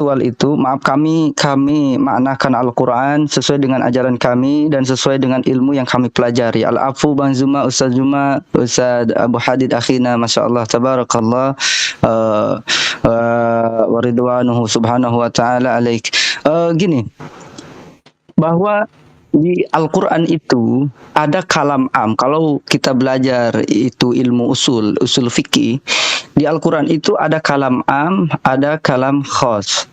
faktual itu, maaf kami maknakan Al-Quran sesuai dengan ajaran kami dan sesuai dengan ilmu yang kami pelajari. Al-afu Bang Zuma, Ustaz Abu Hadid akhina, Masya Allah, tabarakallah, wa ridwanuhu subhanahu wa ta'ala alaik. Gini, bahwa di Al-Quran itu ada kalam am. Kalau kita belajar itu ilmu usul fikih, di Al-Quran itu ada kalam am, ada kalam khas.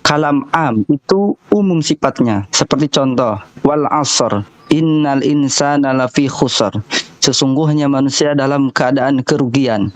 Kalam am itu umum sifatnya. Seperti contoh, wal asr, innal insana lafi khusr. Sesungguhnya manusia dalam keadaan kerugian.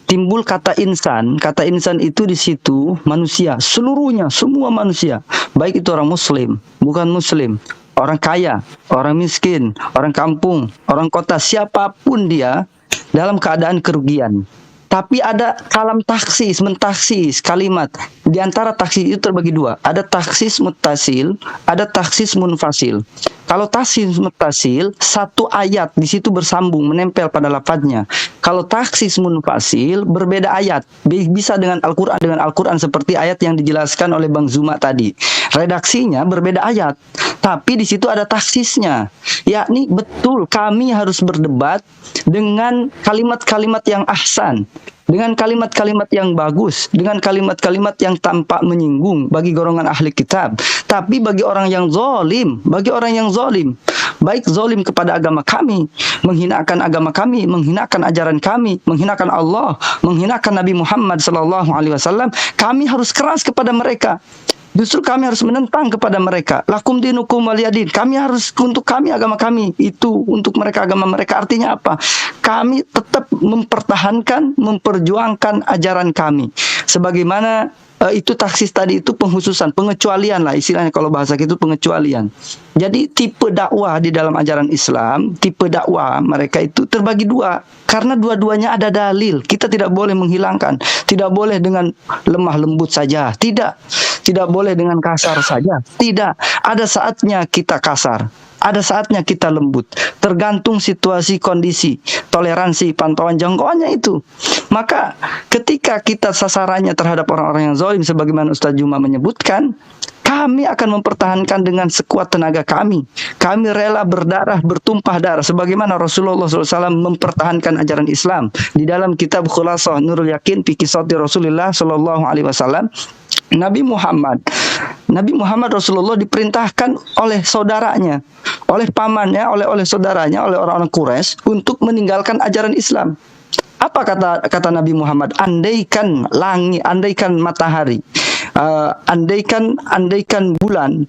Timbul kata insan itu di situ manusia, seluruhnya, semua manusia. Baik itu orang muslim, bukan muslim, orang kaya, orang miskin, orang kampung, orang kota, siapapun dia dalam keadaan kerugian. Tapi ada kalam taksis, mentaksis kalimat. Di antara taksis itu terbagi dua. Ada taksis muttasil, ada taksis munfasil. Kalau taksis muttasil, satu ayat di situ bersambung, menempel pada lafadznya. Kalau taksis munfasil, berbeda ayat. Bisa dengan Al-Quran seperti ayat yang dijelaskan oleh Bang Zuma tadi. Redaksinya berbeda ayat, tapi di situ ada taksisnya. Yakni betul kami harus berdebat dengan kalimat-kalimat yang ahsan, dengan kalimat-kalimat yang bagus, dengan kalimat-kalimat yang tampak menyinggung bagi golongan ahli kitab. Tapi bagi orang yang zalim, baik zalim kepada agama kami, menghinakan agama kami, menghinakan ajaran kami, menghinakan Allah, menghinakan Nabi Muhammad SAW, kami harus keras kepada mereka. Justru kami harus menentang kepada mereka. Lakum dinukum waliyadin. Kami harus, untuk kami agama kami, itu untuk mereka agama mereka. Artinya apa? Kami tetap mempertahankan, memperjuangkan ajaran kami. Sebagaimana itu taksis tadi itu penghususan, pengecualian lah istilahnya kalau bahasa gitu, pengecualian. Jadi tipe dakwah di dalam ajaran Islam, tipe dakwah mereka itu terbagi dua. Karena dua-duanya ada dalil. Kita tidak boleh menghilangkan. Tidak boleh dengan lemah lembut saja. Tidak boleh dengan kasar saja. Tidak. Ada saatnya kita kasar. Ada saatnya kita lembut. Tergantung situasi, kondisi, toleransi, pantauan jangkauannya itu. Maka ketika kita sasarannya terhadap orang-orang yang zalim, sebagaimana Ustaz Juma menyebutkan, kami akan mempertahankan dengan sekuat tenaga kami. Kami rela berdarah, bertumpah darah. Sebagaimana Rasulullah SAW mempertahankan ajaran Islam. Di dalam kitab Khulasah Nurul Yakin, fi Qissati Rasulullah SAW, Nabi Muhammad Rasulullah diperintahkan oleh saudaranya, oleh pamannya, oleh saudaranya, oleh orang-orang Quraisy untuk meninggalkan ajaran Islam. Apa kata Nabi Muhammad? Andaikan langit, andaikan matahari, andaikan bulan,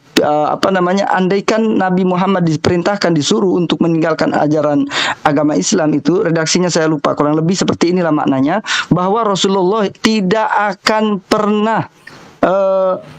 andaikan Nabi Muhammad diperintahkan, disuruh untuk meninggalkan ajaran agama Islam itu, redaksinya saya lupa, kurang lebih seperti inilah maknanya, bahwa Rasulullah tidak akan pernah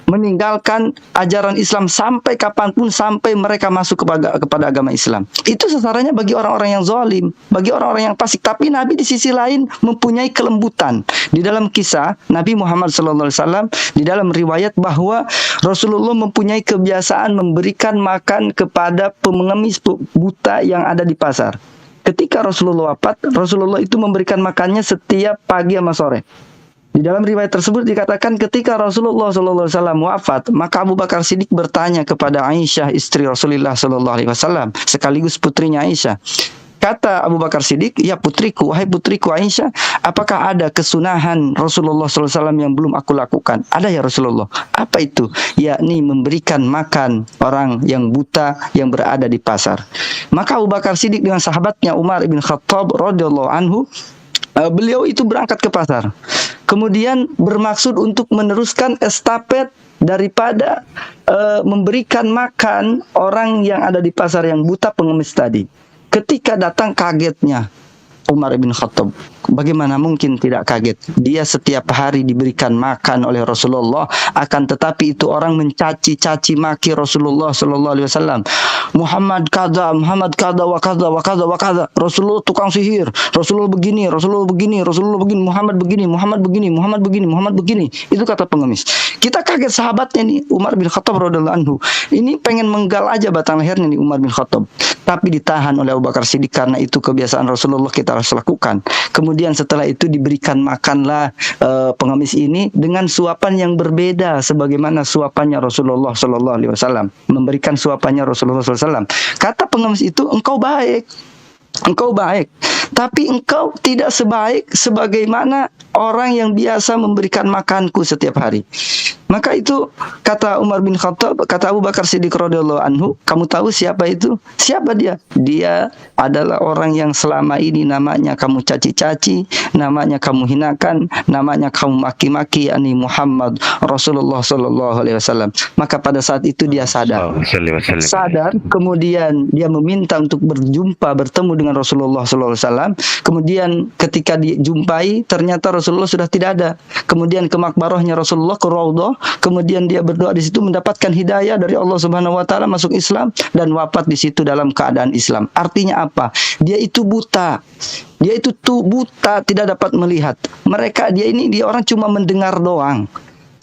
meninggalkan ajaran Islam sampai kapanpun, sampai mereka masuk kepada agama Islam. Itu sasarannya bagi orang-orang yang zalim, bagi orang-orang yang fasik. Tapi Nabi di sisi lain mempunyai kelembutan. Di dalam kisah Nabi Muhammad SAW, di dalam riwayat bahwa Rasulullah mempunyai kebiasaan memberikan makan kepada pengemis buta yang ada di pasar. Ketika Rasulullah wafat, Rasulullah itu memberikan makannya setiap pagi sama sore. Di dalam riwayat tersebut dikatakan ketika Rasulullah SAW wafat, maka Abu Bakar Siddiq bertanya kepada Aisyah, istri Rasulullah SAW, sekaligus putrinya Aisyah. Kata Abu Bakar Siddiq, ya putriku, wahai putriku Aisyah, apakah ada kesunahan Rasulullah SAW yang belum aku lakukan? Ada ya Rasulullah. Apa itu? Yakni memberikan makan orang yang buta yang berada di pasar. Maka Abu Bakar Siddiq dengan sahabatnya Umar bin Khattab radhiyallahu anhu, beliau itu berangkat ke pasar. Kemudian bermaksud untuk meneruskan estafet daripada memberikan makan orang yang ada di pasar yang buta pengemis tadi. Ketika datang kagetnya Umar bin Khattab. Bagaimana mungkin tidak kaget? Dia setiap hari diberikan makan oleh Rasulullah, akan tetapi itu orang mencaci maki Rasulullah SAW. Muhammad kada wa kada wa kada wa kada. Rasulullah tukang sihir. Rasulullah begini, Muhammad begini. Itu kata pengemis. Kita kaget sahabatnya nih, Umar bin Khattab radhiyallahu anhu. Ini pengen menggal aja batang lehernya nih Umar bin Khattab. Tapi ditahan oleh Abu Bakar Siddiq karena itu kebiasaan Rasulullah, kita harus lakukan. Kemudian setelah itu diberikan makanlah pengemis ini dengan suapan yang berbeda sebagaimana suapannya Rasulullah Sallallahu Alaihi Wasallam, memberikan suapannya Rasulullah Sallallahu Alaihi Wasallam. Kata pengemis itu, engkau baik, tapi engkau tidak sebaik sebagaimana orang yang biasa memberikan makanku setiap hari. Maka itu kata Umar bin Khattab, kata Abu Bakar Siddiq radhiyallahu anhu, kamu tahu siapa itu? Siapa dia? Dia adalah orang yang selama ini namanya kamu caci-caci, namanya kamu hinakan, namanya kamu maki-maki, yakni Muhammad Rasulullah sallallahu alaihi wasallam. Maka pada saat itu dia sadar. Kemudian dia meminta untuk bertemu dengan Rasulullah sallallahu alaihi wasallam. Kemudian ketika dijumpai ternyata Rasulullah sudah tidak ada. Kemudian ke makbarahnya Rasulullah, ke Raudhah. Kemudian dia berdoa di situ, mendapatkan hidayah dari Allah Subhanahu wa taala, masuk Islam dan wafat di situ dalam keadaan Islam. Artinya apa? Dia itu buta. Dia itu buta, tidak dapat melihat. Dia orang cuma mendengar doang.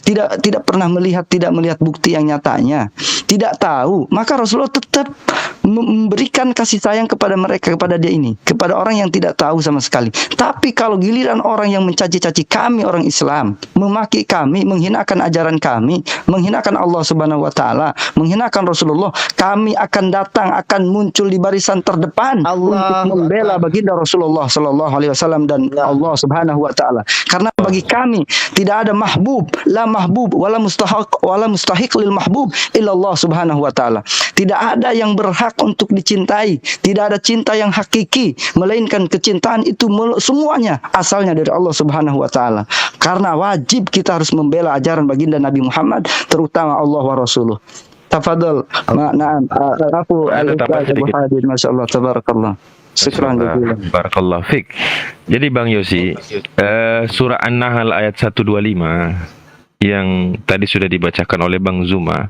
Tidak pernah melihat, tidak melihat bukti yang nyatanya. Tidak tahu. Maka Rasulullah tetap memberikan kasih sayang kepada mereka, kepada dia ini, kepada orang yang tidak tahu sama sekali. Tapi kalau giliran orang yang mencaci-caci kami orang Islam, memaki kami, menghinakan ajaran kami, menghinakan Allah Subhanahu wa taala, menghinakan Rasulullah, kami akan datang, akan muncul di barisan terdepan untuk membela baginda Rasulullah sallallahu alaihi wasallam dan Allah Subhanahu wa taala. Karena bagi kami tidak ada mahbub, la mahbub wala mustahiq lil mahbub illallah Subhanahu wa taala. Tidak ada yang berhak untuk dicintai, tidak ada cinta yang hakiki, melainkan kecintaan itu semuanya asalnya dari Allah Subhanahu wa taala. Karena wajib kita harus membela ajaran baginda Nabi Muhammad, terutama Allah wa Rasuluh. Tafadhal. Na'am. Aku masyaallah tabarakallah. Syukran barakallahu fik. Jadi Bang Yosi, surah An-Nahl ayat 125 yang tadi sudah dibacakan oleh Bang Zuma,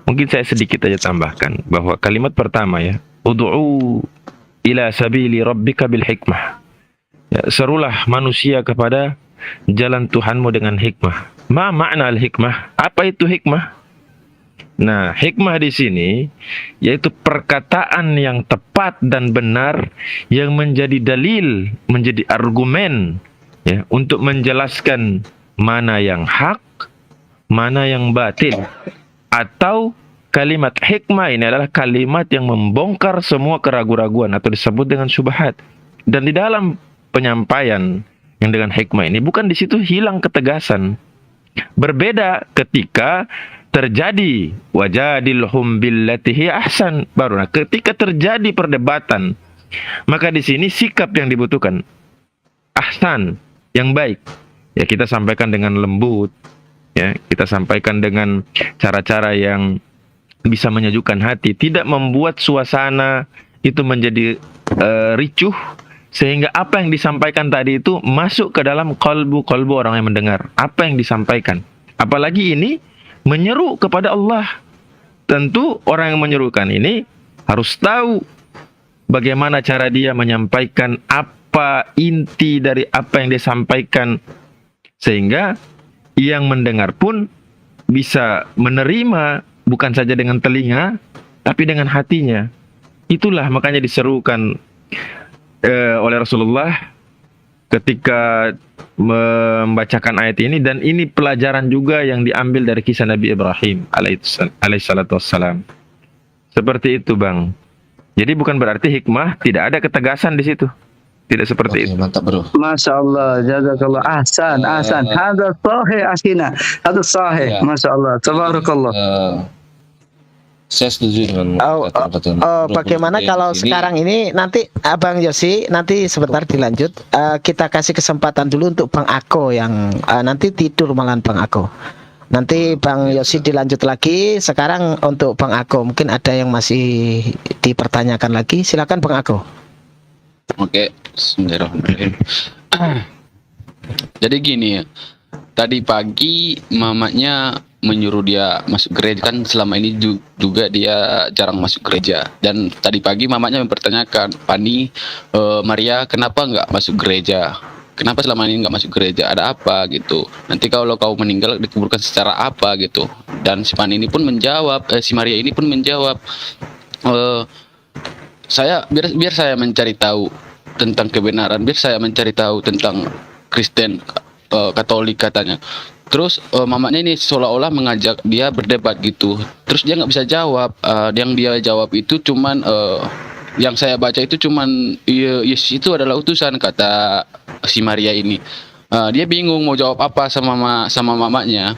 mungkin saya sedikit aja tambahkan bahwa kalimat pertama ya, ud'u ila sabili rabbika bil hikmah. Ya, serulah manusia kepada jalan Tuhanmu dengan hikmah. Ma makna al-hikmah? Apa itu hikmah? Nah, hikmah di sini yaitu perkataan yang tepat dan benar yang menjadi dalil, menjadi argumen ya untuk menjelaskan mana yang hak, mana yang batil. Atau kalimat hikmah ini adalah kalimat yang membongkar semua keraguan-raguan atau disebut dengan syubhat. Dan di dalam penyampaian yang dengan hikmah ini bukan di situ hilang ketegasan. Berbeda ketika terjadi wajadilhum billati hi ahsan, baru ketika terjadi perdebatan, maka di sini sikap yang dibutuhkan ahsan, yang baik. Ya, kita sampaikan dengan lembut, ya, kita sampaikan dengan cara-cara yang bisa menyejukkan hati, tidak membuat suasana itu menjadi ricuh, sehingga apa yang disampaikan tadi itu masuk ke dalam kalbu orang yang mendengar. Apa yang disampaikan, apalagi ini menyeru kepada Allah. Tentu orang yang menyerukan ini harus tahu bagaimana cara dia menyampaikan, apa inti dari apa yang disampaikan, sehingga yang mendengar pun bisa menerima bukan saja dengan telinga, tapi dengan hatinya. Itulah makanya diserukan oleh Rasulullah ketika membacakan ayat ini, dan ini pelajaran juga yang diambil dari kisah Nabi Ibrahim alaihissalatu wassalam. Seperti itu Bang. Jadi bukan berarti hikmah tidak ada ketegasan di situ. Tidak seperti itu. Mantap bro. Masya Allah, jazakallah. Ahsan. Hadza sahih akhina. Hadza sahih. Ya. Masya Allah. Tabarakallah. Saya setuju dengan bagaimana kalau sekarang ini nanti Abang Yosi nanti sebentar dilanjut, kita kasih kesempatan dulu untuk Bang Ako yang nanti tidur malahan Bang Ako. Nanti Bang Yosi dilanjut lagi. Sekarang untuk Bang Ako mungkin ada yang masih dipertanyakan lagi. Silakan Bang Ako. Oke, bismillahirrahmanirrahim. Jadi gini ya, tadi pagi mamanya menyuruh dia masuk gereja, kan selama ini juga dia jarang masuk gereja. Dan tadi pagi mamanya mempertanyakan, Pani, Maria kenapa nggak masuk gereja? Kenapa selama ini nggak masuk gereja? Ada apa gitu? Nanti kalau kau meninggal dikuburkan secara apa gitu? Dan si Pani ini pun menjawab, si Maria ini pun menjawab, biar saya mencari tahu tentang kebenaran, biar saya mencari tahu tentang Kristen, Katolik katanya. Terus mamanya ini seolah-olah mengajak dia berdebat gitu. Terus dia nggak bisa jawab. Yang dia jawab itu cuman yang saya baca itu cuman Yesus itu adalah utusan, kata si Maria ini. Dia bingung mau jawab apa sama mamanya.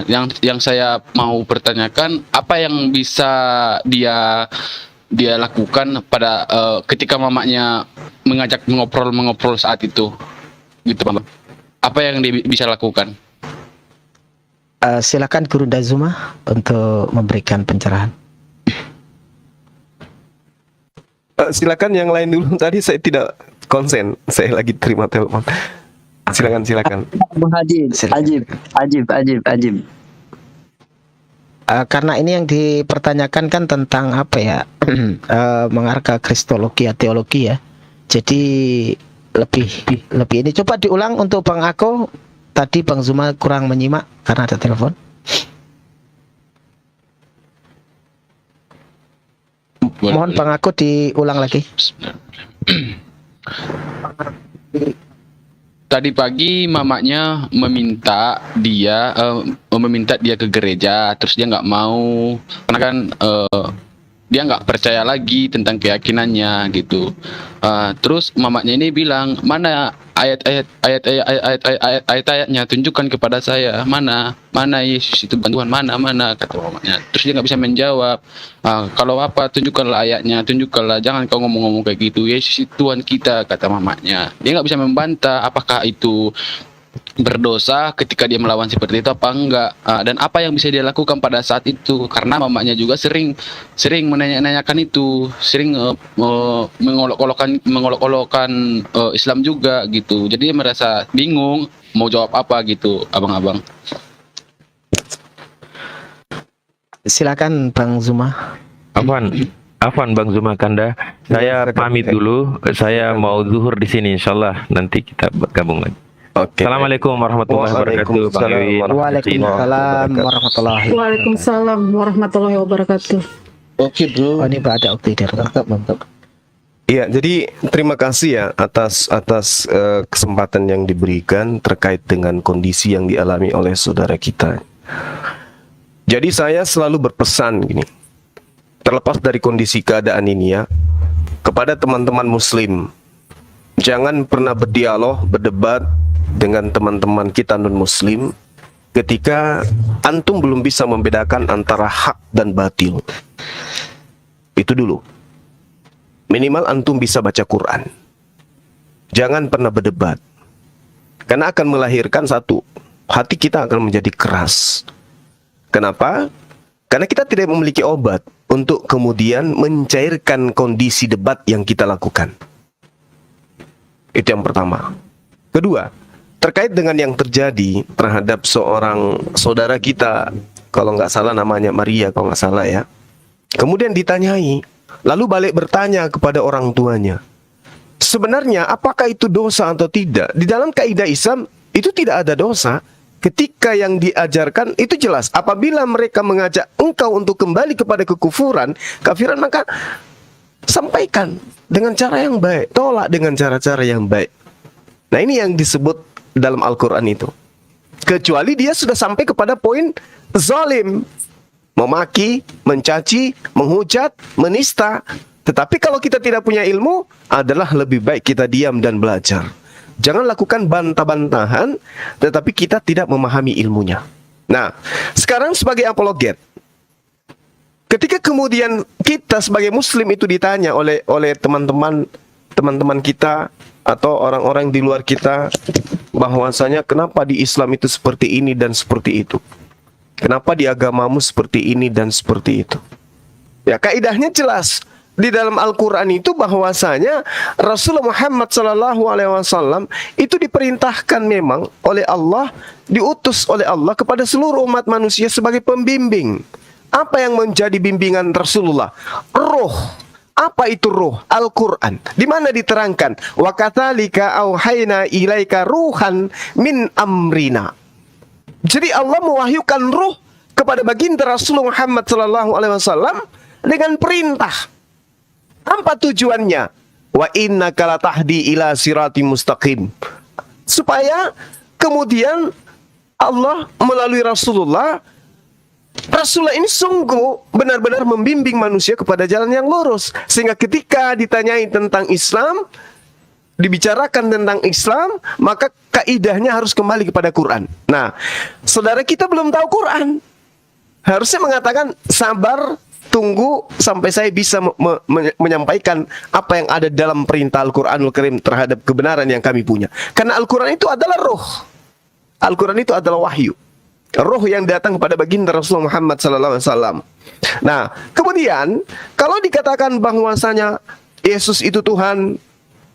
Yang saya mau pertanyakan, apa yang bisa dia lakukan pada ketika mamanya mengajak mengobrol saat itu, gitu Bang. Apa yang dia bisa lakukan? Silakan Guru Dazuma untuk memberikan pencerahan. Silakan yang lain dulu. Tadi saya tidak konsen, saya lagi terima telepon. Silakan. Ajib. Karena ini yang dipertanyakan kan tentang apa ya, mengarah ke kristologi ya, teologi ya. Jadi lebih ini coba diulang untuk Bang Ako. Tadi Bang Zuma kurang menyimak karena ada telepon. Mohon Bang Ako diulang lagi. Tadi pagi mamanya meminta dia ke gereja, terus dia nggak mau karena kan dia nggak percaya lagi tentang keyakinannya gitu. Terus mamanya ini bilang, mana ayat-ayatnya, tunjukkan kepada saya, mana Yesus itu bantuan, mana kata mamanya. Terus dia nggak bisa menjawab. Kalau apa, tunjukkanlah ayatnya, tunjukkanlah, jangan kau ngomong-ngomong kayak gitu, Yesus itu Tuhan kita, kata mamanya. Dia nggak bisa membantah apakah itu berdosa ketika dia melawan seperti itu apa enggak, dan apa yang bisa dia lakukan pada saat itu, karena mamanya juga sering menanyakan itu, sering mengolok-olokkan Islam juga gitu. Jadi dia merasa bingung mau jawab apa gitu, abang-abang. Silakan Bang Zuma. Afwan Bang Zuma Kanda, saya pamit dulu. Saya mau zuhur di sini, insyaallah nanti kita gabung lagi. Oke. Assalamualaikum warahmatullahi wabarakatuh. Waalaikumsalam warahmatullahi wabarakatuh. Oke bro. Oh, ini Pak ada Ukti dari mantap. Iya, jadi terima kasih ya atas kesempatan yang diberikan terkait dengan kondisi yang dialami oleh saudara kita. Jadi saya selalu berpesan gini, terlepas dari kondisi keadaan ini ya, kepada teman-teman muslim, jangan pernah berdialog, berdebat dengan teman-teman kita non-muslim ketika antum belum bisa membedakan antara hak dan batil. Itu dulu. Minimal antum bisa baca Quran. Jangan pernah berdebat. Karena akan melahirkan satu, hati kita akan menjadi keras. Kenapa? Karena kita tidak memiliki obat untuk kemudian mencairkan kondisi debat yang kita lakukan. Itu yang pertama. Kedua, terkait dengan yang terjadi terhadap seorang saudara kita, kalau nggak salah namanya Maria, kalau nggak salah ya. Kemudian ditanyai, lalu balik bertanya kepada orang tuanya. Sebenarnya apakah itu dosa atau tidak? Di dalam kaidah Islam itu tidak ada dosa. Ketika yang diajarkan itu jelas. Apabila mereka mengajak engkau untuk kembali kepada kekufuran, kafiran, maka sampaikan dengan cara yang baik, tolak dengan cara-cara yang baik. Nah, ini yang disebut dalam Al-Quran itu. Kecuali dia sudah sampai kepada poin zalim, memaki, mencaci, menghujat, menista. Tetapi kalau kita tidak punya ilmu, adalah lebih baik kita diam dan belajar. Jangan lakukan bantah-bantahan, tetapi kita tidak memahami ilmunya. Nah, sekarang sebagai apologet, ketika kemudian kita sebagai muslim itu ditanya oleh teman-teman kita atau orang-orang di luar kita, bahwasanya kenapa di Islam itu seperti ini dan seperti itu, kenapa di agamamu seperti ini dan seperti itu. Ya, kaidahnya jelas di dalam Al-Quran itu, bahwasanya Rasulullah Muhammad SAW itu diperintahkan memang oleh Allah, diutus oleh Allah kepada seluruh umat manusia sebagai pembimbing. Apa yang menjadi bimbingan Rasulullah? Roh. Apa itu roh? Al-Quran. Di mana diterangkan, wa katsalika auhayna ilaika ruhan min amrina. Jadi Allah mewahyukan ruh kepada baginda Rasulullah Muhammad SAW dengan perintah. Apa tujuannya? wa innaka latahdi ila siratim mustaqim. Supaya kemudian Allah melalui Rasulullah ini sungguh benar-benar membimbing manusia kepada jalan yang lurus. Sehingga ketika ditanyai tentang Islam, dibicarakan tentang Islam, maka kaidahnya harus kembali kepada Quran. Nah, saudara kita belum tahu Quran, harusnya mengatakan sabar, tunggu sampai saya bisa menyampaikan apa yang ada dalam perintah Al-Quranul Karim terhadap kebenaran yang kami punya. Karena Al-Quran itu adalah roh. Al-Quran itu adalah wahyu. Roh yang datang kepada baginda Rasulullah Muhammad SAW. Nah, kemudian kalau dikatakan bahwasanya Yesus itu Tuhan,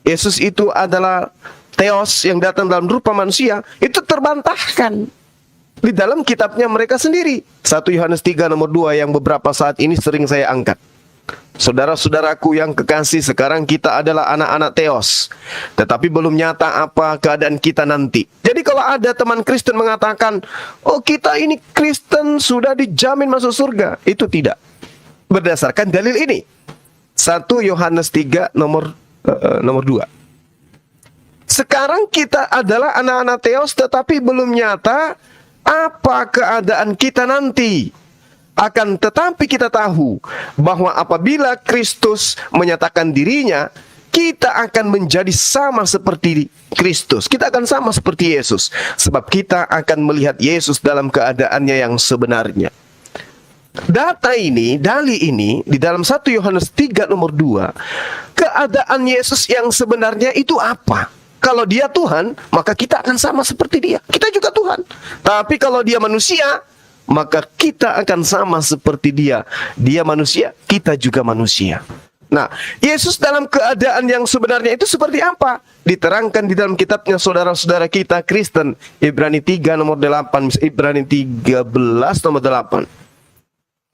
Yesus itu adalah Theos yang datang dalam rupa manusia, itu terbantahkan di dalam kitabnya mereka sendiri. 1 Yohanes 3 nomor 2 yang beberapa saat ini sering saya angkat. Saudara-saudaraku yang kekasih, sekarang kita adalah anak-anak Theos, tetapi belum nyata apa keadaan kita nanti. Jadi kalau ada teman Kristen mengatakan, oh kita ini Kristen sudah dijamin masuk surga, itu tidak berdasarkan dalil ini. 1 Yohanes 3 nomor 2. Sekarang kita adalah anak-anak Theos, tetapi belum nyata apa keadaan kita nanti. Akan tetapi kita tahu bahwa apabila Kristus menyatakan dirinya, kita akan menjadi sama seperti Kristus. Kita akan sama seperti Yesus. Sebab kita akan melihat Yesus dalam keadaannya yang sebenarnya. Data ini, dalil ini, di dalam 1 Yohanes 3 nomor 2, keadaan Yesus yang sebenarnya itu apa? Kalau dia Tuhan, maka kita akan sama seperti dia. Kita juga Tuhan. Tapi kalau dia manusia, maka kita akan sama seperti dia. Dia manusia, kita juga manusia. Nah, Yesus dalam keadaan yang sebenarnya itu seperti apa? Diterangkan di dalam kitabnya saudara-saudara kita Kristen. Ibrani 3 nomor 8, Ibrani 13 nomor 8.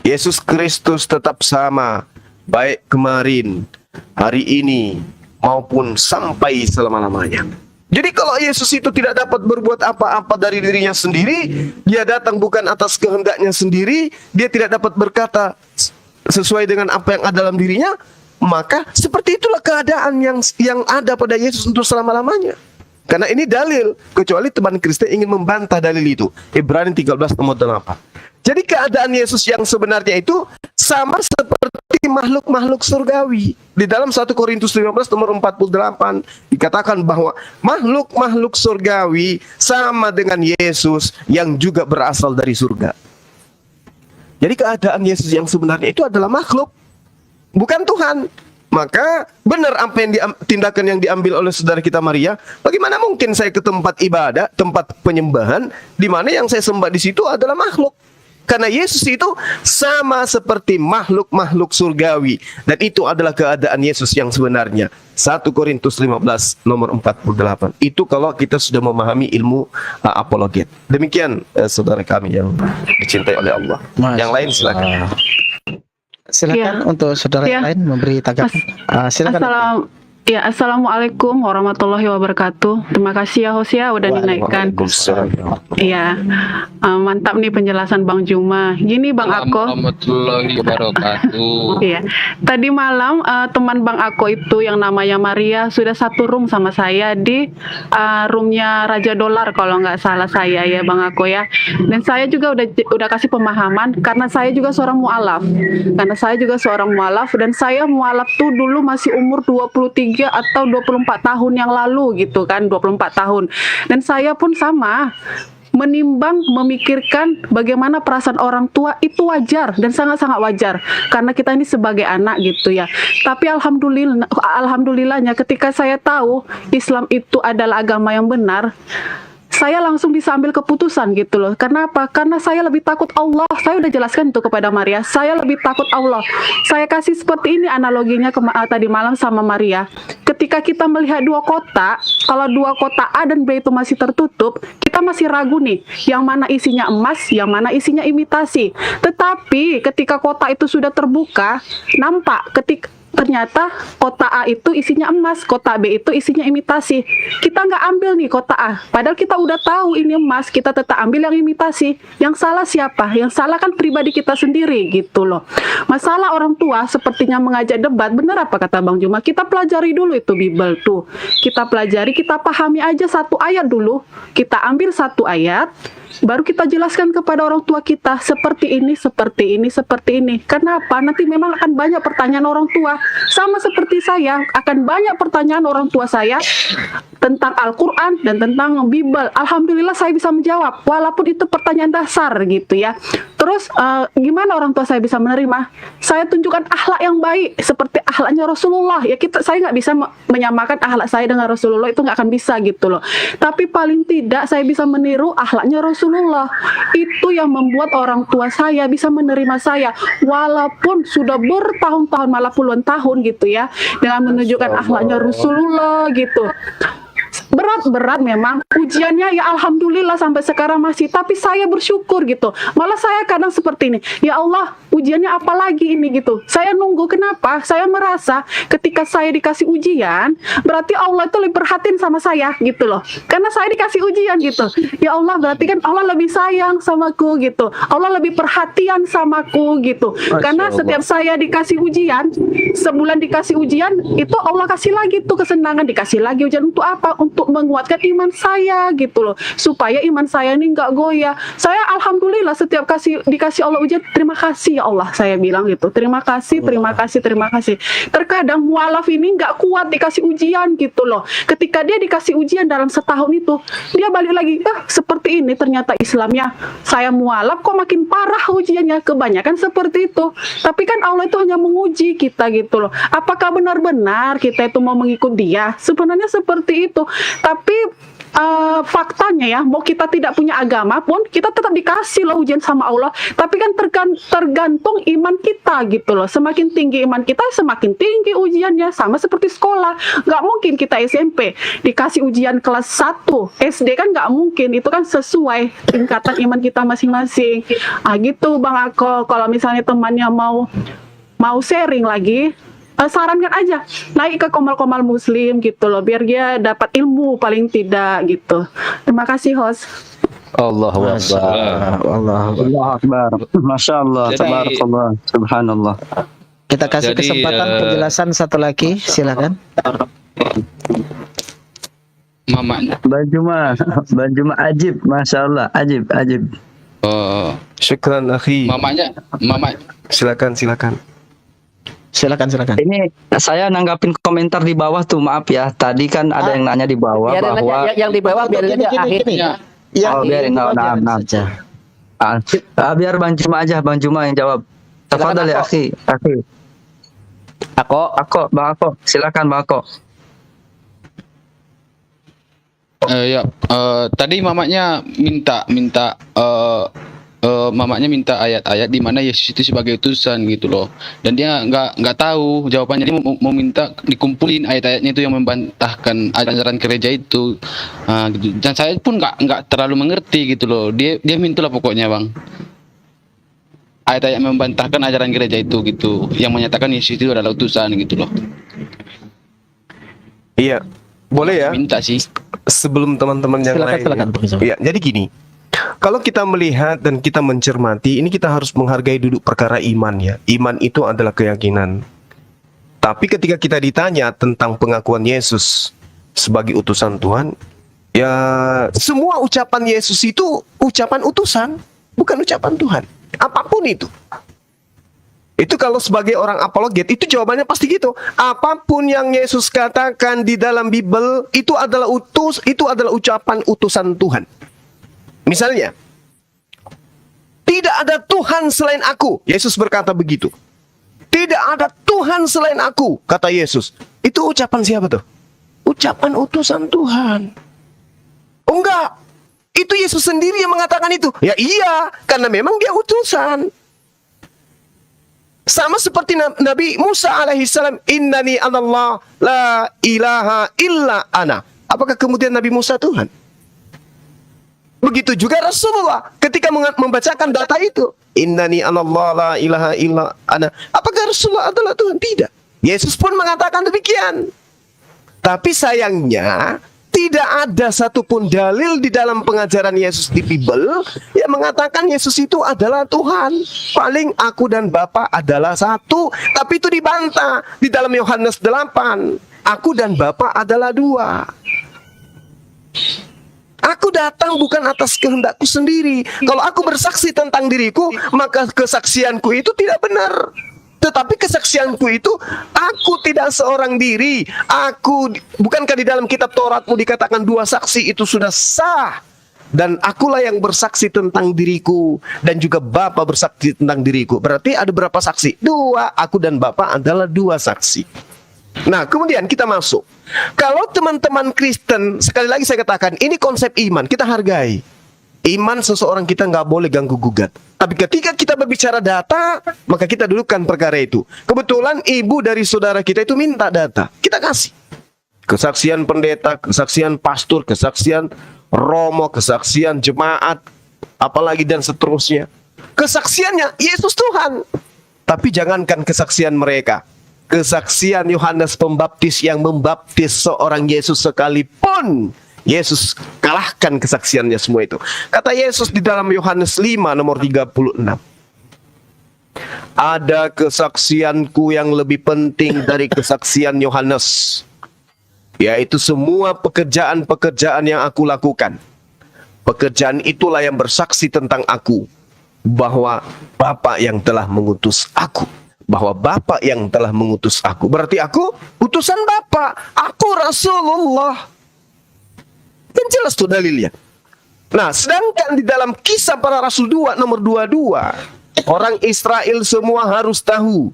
Yesus Kristus tetap sama, baik kemarin, hari ini, maupun sampai selama-lamanya. Jadi kalau Yesus itu tidak dapat berbuat apa-apa dari dirinya sendiri, dia datang bukan atas kehendaknya sendiri, dia tidak dapat berkata sesuai dengan apa yang ada dalam dirinya, maka seperti itulah keadaan yang ada pada Yesus untuk selama-lamanya. Karena ini dalil, kecuali teman Kristen ingin membantah dalil itu. Ibrani 13 nomor 8. Jadi keadaan Yesus yang sebenarnya itu sama seperti makhluk-makhluk surgawi. Di dalam 1 Korintus 15 nomor 48 dikatakan bahwa makhluk-makhluk surgawi sama dengan Yesus yang juga berasal dari surga. Jadi keadaan Yesus yang sebenarnya itu adalah makhluk, bukan Tuhan. Maka benar apa yang tindakan yang diambil oleh saudara kita Maria. Bagaimana mungkin saya ke tempat ibadah, tempat penyembahan, di mana yang saya sembah di situ adalah makhluk? Karena Yesus itu sama seperti makhluk-makhluk surgawi. Dan itu adalah keadaan Yesus yang sebenarnya. 1 Korintus 15 nomor 48. Itu kalau kita sudah memahami ilmu apologet. Demikian saudara kami yang dicintai oleh Allah. Yang lain silakan. Silakan untuk saudara yang lain memberi tanggapan. Silakan. Assalamualaikum warahmatullahi wabarakatuh. Terima kasih ya Hosea udah dinaikkan. Iya, mantap nih penjelasan Bang Juma. Gini Bang Ako. Warahmatullahi wabarakatuh. Iya, tadi malam teman Bang Ako itu yang namanya Maria sudah satu room sama saya di roomnya Raja Dolar kalau nggak salah saya ya Bang Ako ya. Dan saya juga udah kasih pemahaman karena saya juga seorang mualaf. Dan saya mualaf tuh dulu masih umur 23 atau 24 tahun yang lalu gitu kan, 24 tahun. Dan saya pun sama menimbang, memikirkan bagaimana perasaan orang tua itu wajar dan sangat-sangat wajar karena kita ini sebagai anak gitu ya. Tapi alhamdulillahnya ketika saya tahu Islam itu adalah agama yang benar, saya langsung bisa ambil keputusan gitu loh. Karena apa? Karena saya lebih takut Allah. Saya udah jelaskan itu kepada Maria. Saya lebih takut Allah. Saya kasih seperti ini analoginya tadi malam sama Maria. Ketika kita melihat dua kota, kalau dua kota A dan B itu masih tertutup, kita masih ragu nih, yang mana isinya emas, yang mana isinya imitasi. Tetapi ketika kota itu sudah terbuka, nampak ketika ternyata kotak A itu isinya emas, kotak B itu isinya imitasi. Kita nggak ambil nih kotak A, padahal kita udah tahu ini emas, kita tetap ambil yang imitasi. Yang salah siapa? Yang salah kan pribadi kita sendiri gitu loh. Masalah orang tua sepertinya mengajak debat, bener apa kata Bang Juma? Kita pelajari dulu itu Bible tuh. Kita pelajari, kita pahami aja satu ayat dulu. Kita ambil satu ayat, baru kita jelaskan kepada orang tua kita seperti ini, seperti ini, seperti ini. Kenapa? Nanti memang akan banyak pertanyaan orang tua. Sama seperti saya, akan banyak pertanyaan orang tua saya tentang Al-Quran dan tentang Bible. Alhamdulillah saya bisa menjawab, walaupun itu pertanyaan dasar gitu ya. Terus gimana orang tua saya bisa menerima? Saya tunjukkan akhlak yang baik seperti akhlaknya Rasulullah. Ya saya nggak bisa menyamakan akhlak saya dengan Rasulullah, itu nggak akan bisa gitu loh. Tapi paling tidak saya bisa meniru akhlaknya Rasulullah. Itu yang membuat orang tua saya bisa menerima saya, walaupun sudah bertahun-tahun malah puluhan tahun gitu ya, dengan menunjukkan akhlaknya Rasulullah gitu. Berat memang ujiannya, ya alhamdulillah sampai sekarang masih, tapi saya bersyukur gitu. Malah saya kadang seperti ini, ya Allah ujiannya apa lagi ini gitu. Saya nunggu, kenapa? Saya merasa ketika saya dikasih ujian, berarti Allah itu lebih perhatiin sama saya gitu loh. Karena saya dikasih ujian gitu. Ya Allah, berarti kan Allah lebih sayang samaku gitu. Allah lebih perhatian samaku gitu. Karena setiap saya dikasih ujian, sebulan dikasih ujian, itu Allah kasih lagi tuh kesenangan, dikasih lagi ujian untuk apa? Untuk menguatkan iman saya gitu loh, supaya iman saya ini nggak goyah. Saya alhamdulillah setiap dikasih Allah ujian, terima kasih ya Allah, saya bilang gitu, terima kasih, terima kasih, terima kasih. Terkadang mualaf ini nggak kuat dikasih ujian gitu loh. Ketika dia dikasih ujian dalam setahun itu, dia balik lagi, seperti ini ternyata Islamnya. Saya mualaf kok makin parah ujiannya, kebanyakan seperti itu. Tapi kan Allah itu hanya menguji kita gitu loh. Apakah benar-benar kita itu mau mengikut dia? Sebenarnya seperti itu. Tapi faktanya ya, mau kita tidak punya agama pun kita tetap dikasih loh ujian sama Allah. Tapi kan tergantung iman kita gitu loh. Semakin tinggi iman kita, semakin tinggi ujiannya. Sama seperti sekolah, nggak mungkin kita SMP dikasih ujian kelas 1 SD, kan nggak mungkin. Itu kan sesuai tingkatan iman kita masing-masing. Gitu Bang Ako, kalau misalnya temannya mau sharing lagi, sarankan aja naik ke komal-komal muslim gitu loh, biar dia dapat ilmu paling tidak gitu. Terima kasih host. Allahu Akbar. Allahu Akbar. Masya Allah, tabarakallah, subhanallah. Kita kasih kesempatan penjelasan satu lagi, silakan. Mamanya. Bang Juma ajib, Masya Allah, ajib. Syukran akhi. Mamanya. Silakan. Silakan. Ini saya nanggapin komentar di bawah tuh, maaf ya. Tadi kan ada yang nanya di bawah bahwa yang di bawah biar dia akhirnya. biarin biar Bang Juma aja, Bang Juma yang jawab. Tafadhal ya akhi. Bang Ako, silakan Bang Ako. Tadi mamanya minta ayat-ayat di mana Yesus itu sebagai utusan gitu loh, dan dia nggak tahu jawabannya. Dia mau minta dikumpulin ayat-ayatnya itu yang membantahkan ajaran gereja itu, gitu. Dan saya pun nggak terlalu mengerti gitu loh. Dia mintalah pokoknya Bang, ayat-ayat yang membantahkan ajaran gereja itu gitu, yang menyatakan Yesus itu adalah utusan gitu loh. Iya, boleh ya. Minta sih. Sebelum teman-teman yang lain. Silakan. Ya, jadi gini. Kalau kita melihat dan kita mencermati, ini kita harus menghargai duduk perkara iman ya. Iman itu adalah keyakinan. Tapi ketika kita ditanya tentang pengakuan Yesus sebagai utusan Tuhan, ya semua ucapan Yesus itu ucapan utusan, bukan ucapan Tuhan. Apapun itu. Itu kalau sebagai orang apologet, itu jawabannya pasti gitu. Apapun yang Yesus katakan di dalam Bible, itu adalah ucapan utusan Tuhan. Misalnya, tidak ada Tuhan selain aku. Yesus berkata begitu. Tidak ada Tuhan selain aku, kata Yesus. Itu ucapan siapa tuh? Ucapan utusan Tuhan. Oh enggak, itu Yesus sendiri yang mengatakan itu. Ya iya, karena memang dia utusan. Sama seperti Nabi Musa alaihissalam, innani anallah la ilaha illa ana. Apakah kemudian Nabi Musa Tuhan? Begitu juga Rasulullah ketika membacakan data itu, innani anallah la ilaha illa ana. Apakah Rasulullah adalah Tuhan? Tidak. Yesus pun mengatakan demikian. Tapi sayangnya tidak ada satupun dalil di dalam pengajaran Yesus di Bible yang mengatakan Yesus itu adalah Tuhan. Paling aku dan Bapa adalah satu. Tapi itu dibantah di dalam Yohanes 8. Aku dan Bapa adalah dua. Aku datang bukan atas kehendakku sendiri. Kalau aku bersaksi tentang diriku, maka kesaksianku itu tidak benar. Tetapi kesaksianku itu, aku tidak seorang diri. Bukankah di dalam kitab Tauratmu dikatakan 2 saksi itu sudah sah? Dan akulah yang bersaksi tentang diriku, dan juga Bapa bersaksi tentang diriku. Berarti ada berapa saksi? 2. Aku dan Bapa adalah 2 saksi. Nah, kemudian kita masuk. Kalau teman-teman Kristen, sekali lagi saya katakan, ini konsep iman, kita hargai. Iman seseorang kita nggak boleh ganggu gugat. Tapi ketika kita berbicara data, maka kita dudukkan perkara itu. Kebetulan ibu dari saudara kita itu minta data, kita kasih. Kesaksian pendeta, kesaksian pastor, kesaksian romo, kesaksian jemaat, apalagi dan seterusnya. Kesaksiannya Yesus Tuhan. Tapi jangankan kesaksian mereka, kesaksian Yohanes Pembaptis yang membaptis seorang Yesus sekalipun, Yesus kalahkan kesaksiannya semua itu. Kata Yesus di dalam Yohanes 5 nomor 36. Ada kesaksianku yang lebih penting dari kesaksian Yohanes, yaitu semua pekerjaan-pekerjaan yang aku lakukan. Pekerjaan itulah yang bersaksi tentang aku, bahwa Bapa yang telah mengutus aku. Bahwa Bapa yang telah mengutus aku. Berarti aku utusan Bapa. Aku Rasulullah. Kan jelas tuh dalilnya. Nah, sedangkan di dalam Kisah Para Rasul 2 nomor 22, orang Israel semua harus tahu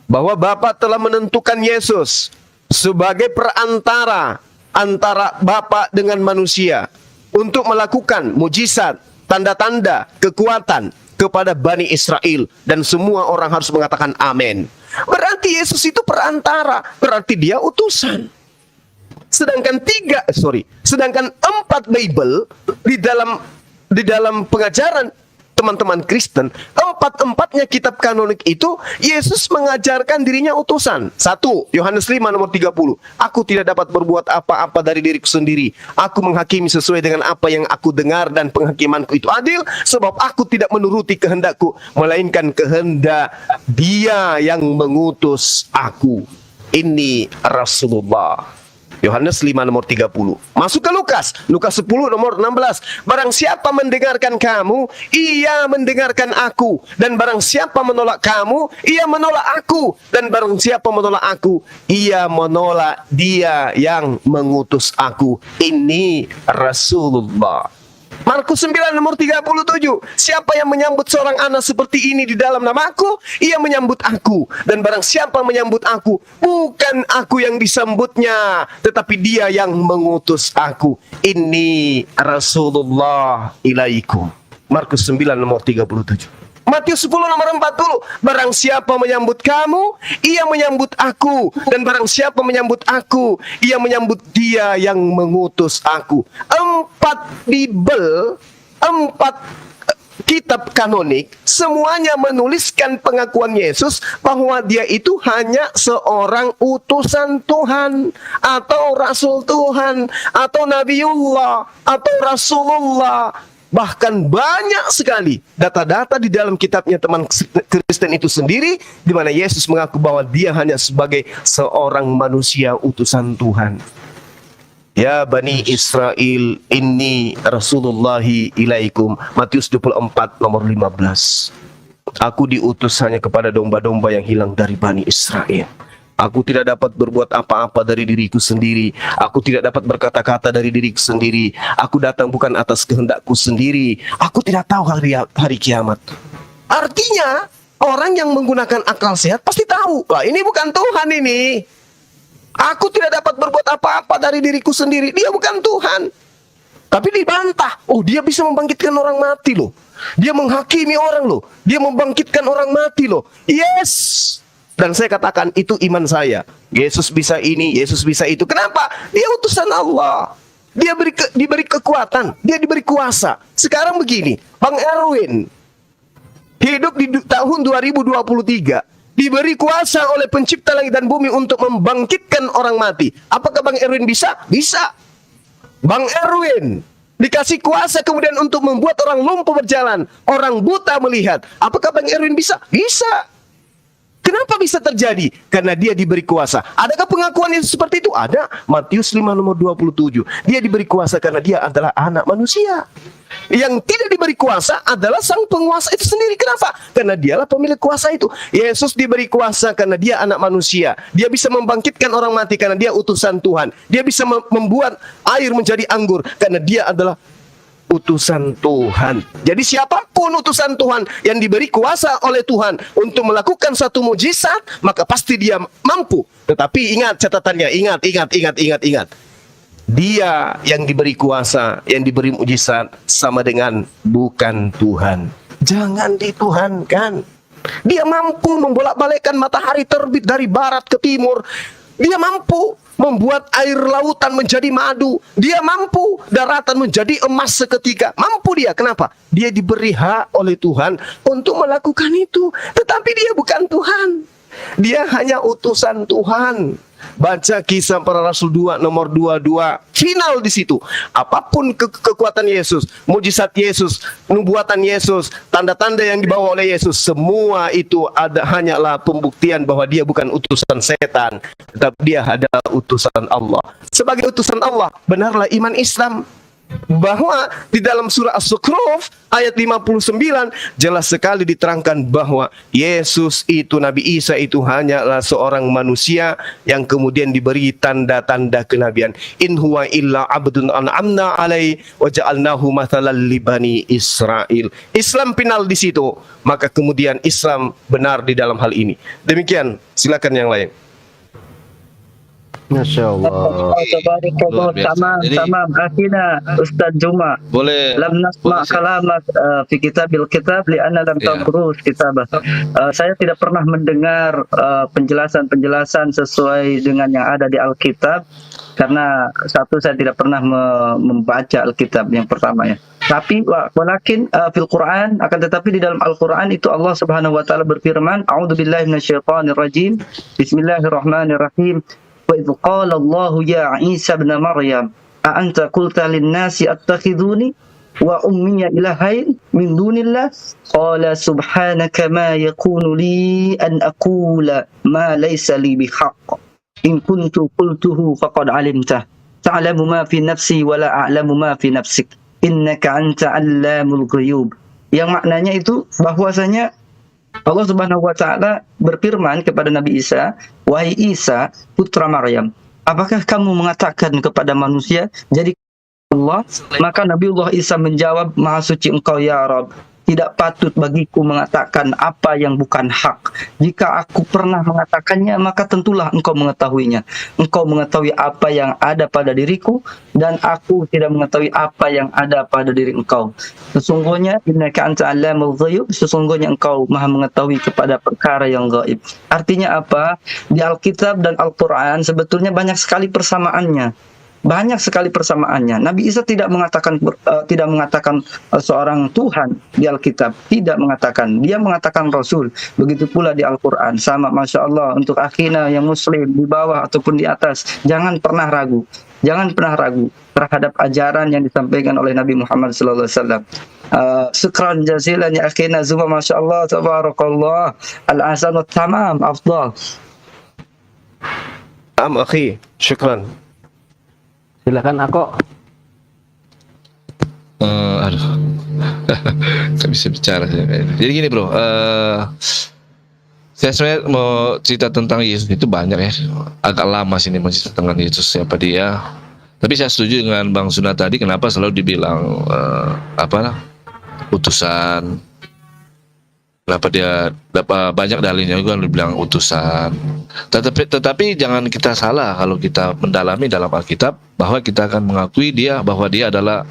bahwa Bapa telah menentukan Yesus sebagai perantara antara Bapa dengan manusia untuk melakukan mujizat, tanda-tanda, kekuatan kepada Bani Israel, dan semua orang harus mengatakan amin. Berarti Yesus itu perantara, berarti dia utusan. Sedangkan 4 Bible di dalam pengajaran teman-teman Kristen, 4-empatnya kitab kanonik itu Yesus mengajarkan dirinya utusan. 1 Yohanes 5 nomor 30. Aku tidak dapat berbuat apa-apa dari diriku sendiri. Aku menghakimi sesuai dengan apa yang aku dengar, dan penghakimanku itu adil, sebab aku tidak menuruti kehendakku, melainkan kehendak Dia yang mengutus aku. Ini Rasulullah. Yohanes 5 nomor 30. Masuk ke Lukas 10 nomor 16. Barang siapa mendengarkan kamu, ia mendengarkan aku. Dan barang siapa menolak kamu, ia menolak aku. Dan barang siapa menolak aku, ia menolak Dia yang mengutus aku. Ini Rasulullah. Markus 9 nomor 37. Siapa yang menyambut seorang anak seperti ini di dalam namaku, ia menyambut aku. Dan barang siapa menyambut aku, bukan aku yang disambutnya, tetapi Dia yang mengutus aku. Ini Rasulullah ilaikum. Markus 9 nomor 37. Matius 10 nomor 40. Barang siapa menyambut kamu, ia menyambut aku. Dan barang siapa menyambut aku, ia menyambut Dia yang mengutus aku. 4 Bible, 4 kitab kanonik, semuanya menuliskan pengakuan Yesus bahwa Dia itu hanya seorang utusan Tuhan, atau Rasul Tuhan, atau Nabiullah, atau Rasulullah. Bahkan banyak sekali data-data di dalam kitabnya teman Kristen itu sendiri, di mana Yesus mengaku bahwa Dia hanya sebagai seorang manusia utusan Tuhan. Ya Bani Israel, inni Rasulullahi ilaikum. Matius 24 nomor 15. Aku diutus hanya kepada domba-domba yang hilang dari Bani Israel. Aku tidak dapat berbuat apa-apa dari diriku sendiri. Aku tidak dapat berkata-kata dari diriku sendiri. Aku datang bukan atas kehendakku sendiri. Aku tidak tahu hari kiamat. Artinya, orang yang menggunakan akal sehat pasti tahu, wah ini bukan Tuhan ini. Aku tidak dapat berbuat apa-apa dari diriku sendiri. Dia bukan Tuhan. Tapi dibantah. Oh, dia bisa membangkitkan orang mati loh. Dia menghakimi orang loh. Dia membangkitkan orang mati loh. Yes. Dan saya katakan itu iman saya. Yesus bisa ini, Yesus bisa itu. Kenapa? Dia utusan Allah. Dia diberi kekuatan, dia diberi kuasa. Sekarang begini, Bang Erwin hidup di tahun 2023. diberi kuasa oleh pencipta langit dan bumi untuk membangkitkan orang mati. Apakah Bang Erwin bisa? Bisa. Bang Erwin dikasih kuasa kemudian untuk membuat orang lumpuh berjalan, orang buta melihat. Apakah Bang Erwin bisa? Bisa. Kenapa bisa terjadi? Karena dia diberi kuasa. Adakah pengakuan Yesus seperti itu? Ada. Matius 5 nomor 27. Dia diberi kuasa karena dia adalah anak manusia. Yang tidak diberi kuasa adalah sang penguasa itu sendiri. Kenapa? Karena dialah pemilik kuasa itu. Yesus diberi kuasa karena dia anak manusia. Dia bisa membangkitkan orang mati karena dia utusan Tuhan. Dia bisa membuat air menjadi anggur karena dia adalah utusan Tuhan. Jadi siapapun utusan Tuhan yang diberi kuasa oleh Tuhan untuk melakukan satu mujizat, maka pasti dia mampu. Tetapi ingat catatannya, ingat. Dia yang diberi kuasa, yang diberi mujizat sama dengan bukan Tuhan. Jangan dituhankan. Dia mampu membolak-balikkan matahari terbit dari barat ke timur. Dia mampu membuat air lautan menjadi madu. Dia mampu daratan menjadi emas seketika. Mampu dia. Kenapa? Dia diberi hak oleh Tuhan untuk melakukan itu. Tetapi dia bukan Tuhan. Dia hanya utusan Tuhan. Baca Kisah Para Rasul 2 nomor 22. Final di situ. Apapun kekuatan Yesus, mujizat Yesus, nubuatan Yesus, tanda-tanda yang dibawa oleh Yesus, semua itu hanyalah pembuktian bahwa dia bukan utusan setan, tetapi dia adalah utusan Allah. Sebagai utusan Allah, benarlah iman Islam bahwa di dalam surah As-Zukhruf ayat 59 jelas sekali diterangkan bahwa Yesus itu, Nabi Isa itu hanyalah seorang manusia yang kemudian diberi tanda-tanda kenabian. In huwa illa abdun an'amna alai wa ja'alnahu mathalan li bani Israel. Islam final di situ, maka kemudian Islam benar di dalam hal ini. Demikian, silakan yang lain. Masya Allah. Luar biasa. Jadi- Tamam. Akhirnya Ustaz Juma. Boleh. Lam nasma' kalamat fi kitabil kitab li'anna lam Ya. tadrus kitabah. Saya tidak pernah mendengar penjelasan-penjelasan sesuai dengan yang ada di Alkitab karena satu, saya tidak pernah membaca Alkitab yang pertama ya. Tapi walakin fil Quran, akan tetapi di dalam Al-Quran itu Allah Subhanahu wa taala berfirman, A'udzubillahi minasyaitonir rajim. Bismillahirrahmanirrahim. Wa idz qala Allah ya Isa ibn Maryam a anta qulta lin-nasi attakhiduni wa ummiya ilahain min dunillah qala subhanaka ma yakunu li an aqula ma laysa li bihaqq in kuntu qultuhu faqad alimtah ta'lamu ma fi nafsi wa la a'lamu ma fi nafsik innaka anta 'allamul ghuyub. Yang maknanya itu bahwasanya Allah Subhanahu wa taala berfirman kepada Nabi Isa, "Wahai Isa, putra Maryam, apakah kamu mengatakan kepada manusia jadi Allah?" Maka Nabiullah Isa menjawab, "Maha suci Engkau ya Rabb. Tidak patut bagiku mengatakan apa yang bukan hak. Jika aku pernah mengatakannya, maka tentulah engkau mengetahuinya. Engkau mengetahui apa yang ada pada diriku, dan aku tidak mengetahui apa yang ada pada diri engkau. Sesungguhnya, innaka anta 'allamul ghuyub, sesungguhnya engkau maha mengetahui kepada perkara yang gaib." Artinya apa? Di Alkitab dan Al-Quran sebetulnya banyak sekali persamaannya. Banyak sekali persamaannya. Nabi Isa tidak mengatakan seorang Tuhan di Alkitab, tidak mengatakan. Dia mengatakan Rasul. Begitu pula di Al-Quran. Sama, Masya Allah. Untuk akhina yang Muslim di bawah ataupun di atas, jangan pernah ragu. Jangan pernah ragu terhadap ajaran yang disampaikan oleh Nabi Muhammad SAW. Syukran jazilan ya akhina Zuma, Masya Allah, tabarakallah. Al-ahsanu tamam, afdal. Akhi, syukran. Silakan aku. Aduh, nggak bisa bicara saya kayaknya. Jadi gini bro, saya sebenarnya mau cerita tentang Yesus itu banyak ya, agak lama sini masih tentang Yesus siapa dia. Tapi saya setuju dengan Bang Suna tadi, kenapa selalu dibilang utusan. Kenapa dia banyak dalilnya juga dibilang utusan. Tetapi jangan kita salah kalau kita mendalami dalam Alkitab bahwa kita akan mengakui bahwa dia adalah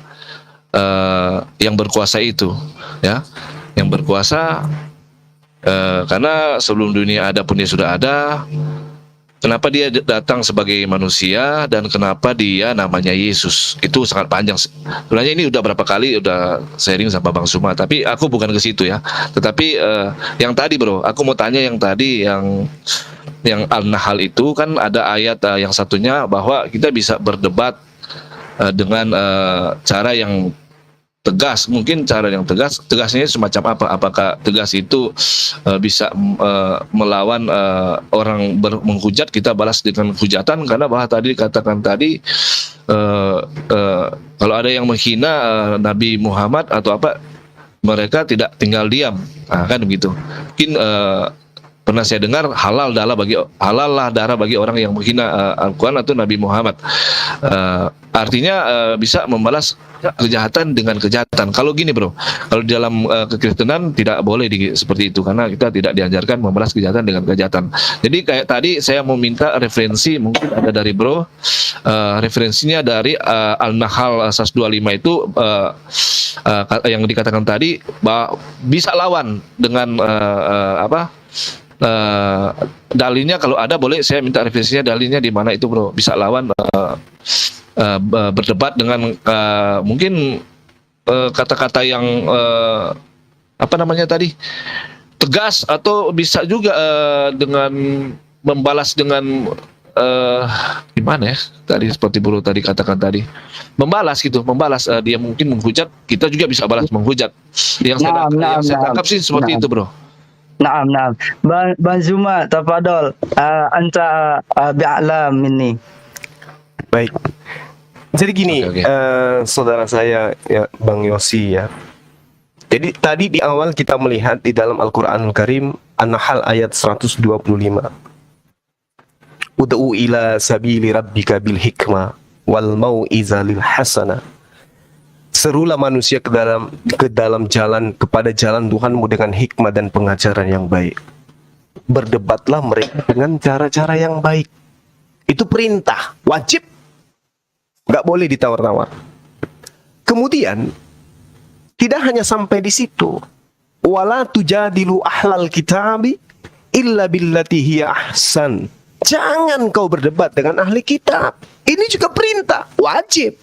yang berkuasa itu, ya, yang berkuasa karena sebelum dunia ada pun dia sudah ada, Kenapa dia datang sebagai manusia dan kenapa dia namanya Yesus? Itu sangat panjang. Sebenarnya ini udah berapa kali udah sharing sama Bang Suma, tapi aku bukan ke situ ya. Tetapi yang tadi bro, aku mau tanya yang tadi yang Al-Nahl itu kan ada ayat yang satunya bahwa kita bisa berdebat dengan cara yang tegas. Mungkin cara yang tegasnya semacam apa? Apakah tegas itu bisa melawan orang menghujat, kita balas dengan hujatan? Karena bahwa tadi dikatakan tadi kalau ada yang menghina Nabi Muhammad atau apa, mereka tidak tinggal diam, kan begitu. Mungkin pernah saya dengar halal darah bagi orang yang menghina Al-Quran atau Nabi Muhammad. Artinya bisa membalas kejahatan dengan kejahatan. Kalau gini bro, kalau di dalam kekristenan tidak boleh seperti itu, karena kita tidak diajarkan membalas kejahatan dengan kejahatan. Jadi kayak tadi saya mau minta referensi, mungkin ada dari bro, referensinya dari Al-Nahl 125 itu yang dikatakan tadi bahwa bisa lawan dengan dalilnya. Kalau ada boleh saya minta referensinya, dalilnya di mana itu bro, bisa lawan berdebat dengan mungkin kata-kata yang apa namanya tadi, tegas, atau bisa juga dengan membalas dengan gimana ya tadi, seperti bro tadi katakan tadi, membalas dia mungkin menghujat, kita juga bisa balas menghujat. Yang saya tangkap sih seperti itu bro. Naam. Bang Zuma, tafadhol. Anta bi'alam ini. Baik. Jadi gini, Oke. saudara saya ya, Bang Yosi ya. Jadi tadi di awal kita melihat di dalam Al-Qur'anul Karim An-Nahl ayat 125. Ud'u ila sabili rabbika bil hikmah wal mau'izalil hasanah. Serulah manusia ke dalam jalan, kepada jalan Tuhanmu dengan hikmah dan pengajaran yang baik. Berdebatlah mereka dengan cara-cara yang baik. Itu perintah, wajib. Nggak boleh ditawar-tawar. Kemudian, tidak hanya sampai di situ. Wala tujadilu ahlal kitabi illa billati hiya ahsan. Jangan kau berdebat dengan ahli kitab. Ini juga perintah, wajib.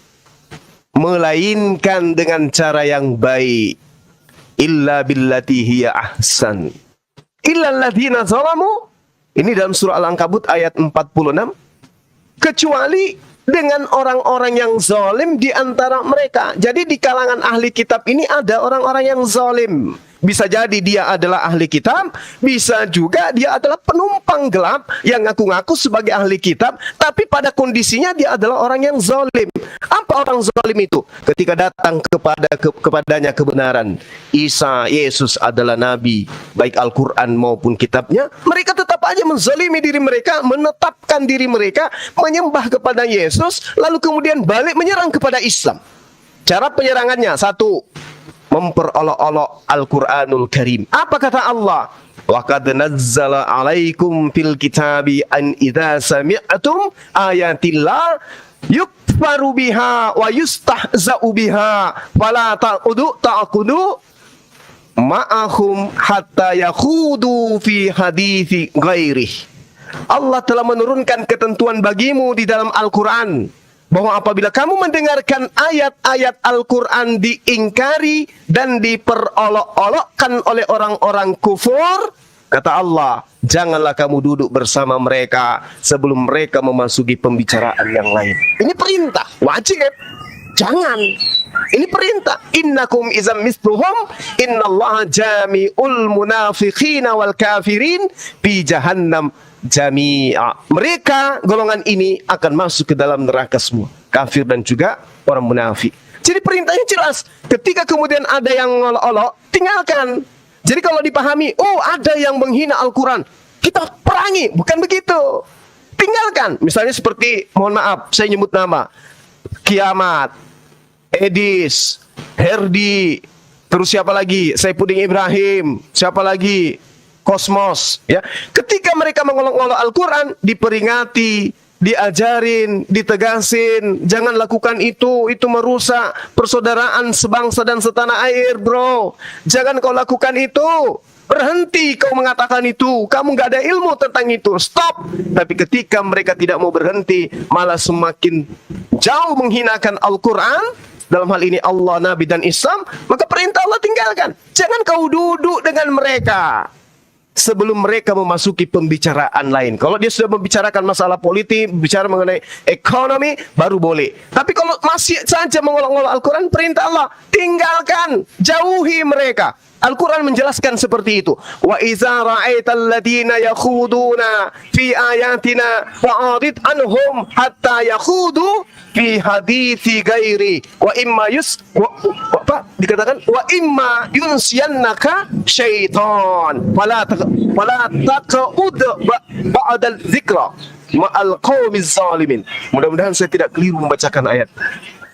Melainkan dengan cara yang baik. Illa billati hiya ahsan. Illa alladziina zalamu. Ini dalam surah Al-Ankabut ayat 46. Kecuali dengan orang-orang yang zalim di antara mereka. Jadi di kalangan ahli kitab ini ada orang-orang yang zalim. Bisa jadi dia adalah ahli kitab, bisa juga dia adalah penumpang gelap yang ngaku-ngaku sebagai ahli kitab, tapi pada kondisinya dia adalah orang yang zalim. Apa orang zalim itu? Ketika datang kepadanya kebenaran, Isa, Yesus adalah nabi, baik Al-Quran maupun kitabnya, mereka tetap aja menzalimi diri mereka, menetapkan diri mereka menyembah kepada Yesus, lalu kemudian balik menyerang kepada Islam. Cara penyerangannya, satu, memperolok-olok Al-Quranul Karim. Apa kata Allah? Wa qad nazzala alaikum fil kitabi an idza sami'tum ayatillah yukfaru biha wa yustahza'u biha fala ta'qudu ma'ahum hatta yakhudu fi hadithi ghairih. Allah telah menurunkan ketentuan bagimu di dalam Al-Quran bahwa apabila kamu mendengarkan ayat-ayat Al-Quran diingkari dan diperolok-olokkan oleh orang-orang kufur, kata Allah, janganlah kamu duduk bersama mereka sebelum mereka memasuki pembicaraan yang lain. Ini perintah, wajib. Jangan. Ini perintah. Innakum izam misluhum innallaha jami'ul munafiqina wal kafirin fi jahannam jami'a. Mereka, golongan ini akan masuk ke dalam neraka semua, kafir dan juga orang munafik. Jadi perintahnya jelas. Ketika kemudian ada yang ngolok-olok, tinggalkan. Jadi kalau dipahami, oh ada yang menghina Al-Quran, kita perangi. Bukan begitu. Tinggalkan. Misalnya seperti, mohon maaf, saya nyebut nama, Kiamat, Edis, Herdi, terus siapa lagi? Saipudin Ibrahim, siapa lagi? Kosmos, ya. Ketika mereka mengolok-olok Al-Quran, diperingati, diajarin, ditegasin, jangan lakukan itu merusak persaudaraan sebangsa dan setanah air, bro. Jangan kau lakukan itu. berhenti kau mengatakan itu, kamu nggak ada ilmu tentang itu, stop. Tapi ketika mereka tidak mau berhenti, malah semakin jauh menghinakan Al-Quran, dalam hal ini Allah, Nabi, dan Islam, maka perintah Allah tinggalkan. Jangan kau duduk dengan mereka sebelum mereka memasuki pembicaraan lain. Kalau dia sudah membicarakan masalah politik, bicara mengenai ekonomi, baru boleh. Tapi kalau masih saja mengolok-olok Al-Quran, perintah Allah, tinggalkan, jauhi mereka. Al-Quran menjelaskan seperti itu. Wa iza ra'aital ladina yakhuduna fi ayatina fa'arid anhum hatta yakhudu fi hadithi gairi wa imma dikatakan wa imma yunsiyannaka syaitan fala taqud ba'dal dzikra ma'al qaumiz zalimin. Mudah-mudahan saya tidak keliru membacakan ayat.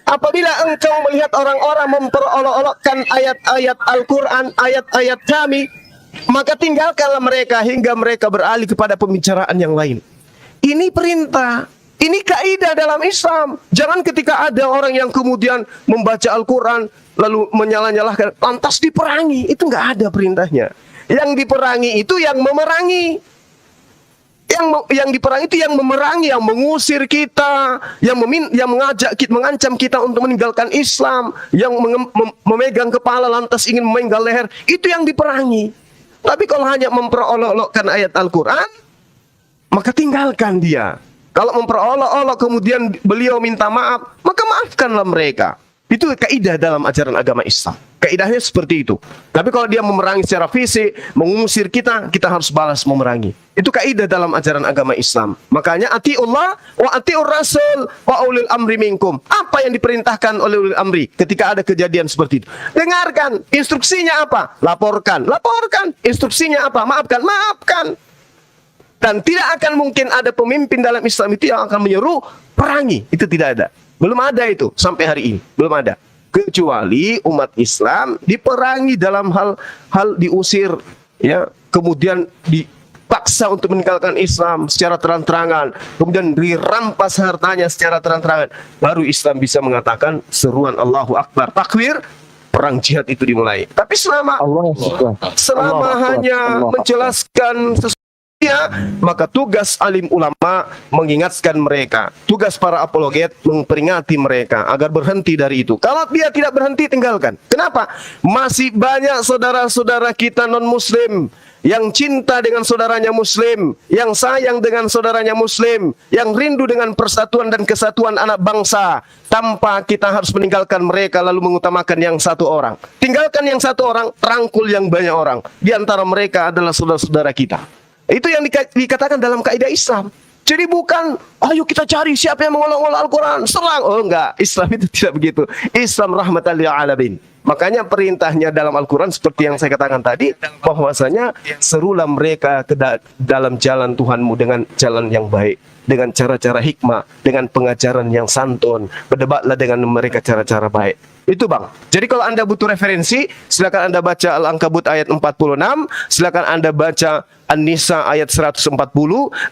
Apabila engkau melihat orang-orang memperolok-olokkan ayat-ayat Al-Quran, ayat-ayat kami, maka tinggalkanlah mereka hingga mereka beralih kepada pembicaraan yang lain. Ini perintah, ini kaidah dalam Islam. Jangan ketika ada orang yang kemudian membaca Al-Quran lalu menyalah-nyalahkan, lantas diperangi. Itu nggak ada perintahnya. Yang diperangi itu yang memerangi. Yang diperangi itu yang memerangi, yang mengusir kita, yang mengajak kita, mengancam kita untuk meninggalkan Islam, yang memegang kepala lantas ingin memenggal leher, itu yang diperangi. Tapi kalau hanya memperolok-olokkan ayat Al-Quran, maka tinggalkan dia. Kalau memperolok-olok kemudian beliau minta maaf, maka maafkanlah mereka. Itu kaidah dalam ajaran agama Islam. Kaidahnya seperti itu. Tapi kalau dia memerangi secara fisik, mengusir kita, kita harus balas memerangi. Itu kaidah dalam ajaran agama Islam. Makanya atiullah wa atiur rasul wa ulil amri minkum. Apa yang diperintahkan oleh ulil amri ketika ada kejadian seperti itu? Dengarkan. Instruksinya apa? Laporkan. Laporkan. Instruksinya apa? Maafkan. Maafkan. Dan tidak akan mungkin ada pemimpin dalam Islam itu yang akan menyeru perangi. Itu tidak ada. Belum ada itu sampai hari ini. Belum ada. Kecuali umat Islam diperangi dalam hal diusir, ya, kemudian dipaksa untuk meninggalkan Islam secara terang-terangan, kemudian dirampas hartanya secara terang-terangan, baru Islam bisa mengatakan seruan Allahu Akbar, takbir, perang jihad itu dimulai. Tapi selama hanya menjelaskan sesuatu, maka tugas alim ulama mengingatkan mereka, tugas para apologet memperingati mereka agar berhenti dari itu. Kalau dia tidak berhenti, tinggalkan. Kenapa? Masih banyak saudara-saudara kita non-muslim yang cinta dengan saudaranya muslim, yang sayang dengan saudaranya muslim, yang rindu dengan persatuan dan kesatuan anak bangsa, tanpa kita harus meninggalkan mereka lalu mengutamakan yang satu orang. Tinggalkan yang satu orang, rangkul yang banyak orang. Di antara mereka adalah saudara-saudara kita. Itu yang dikatakan dalam kaidah Islam. Jadi bukan, ayo kita cari siapa yang mengolok-olok Al-Quran, serang. Oh enggak, Islam itu tidak begitu. Islam rahmatan lil alamin. Makanya perintahnya dalam Al-Quran seperti yang saya katakan tadi, bahwasanya serulah mereka ke dalam jalan Tuhanmu dengan jalan yang baik, dengan cara-cara hikmah, dengan pengajaran yang santun. Berdebatlah dengan mereka cara-cara baik. Itu bang. Jadi kalau anda butuh referensi, silakan anda baca Al-Ankabut ayat 46, silakan anda baca An-Nisa ayat 140,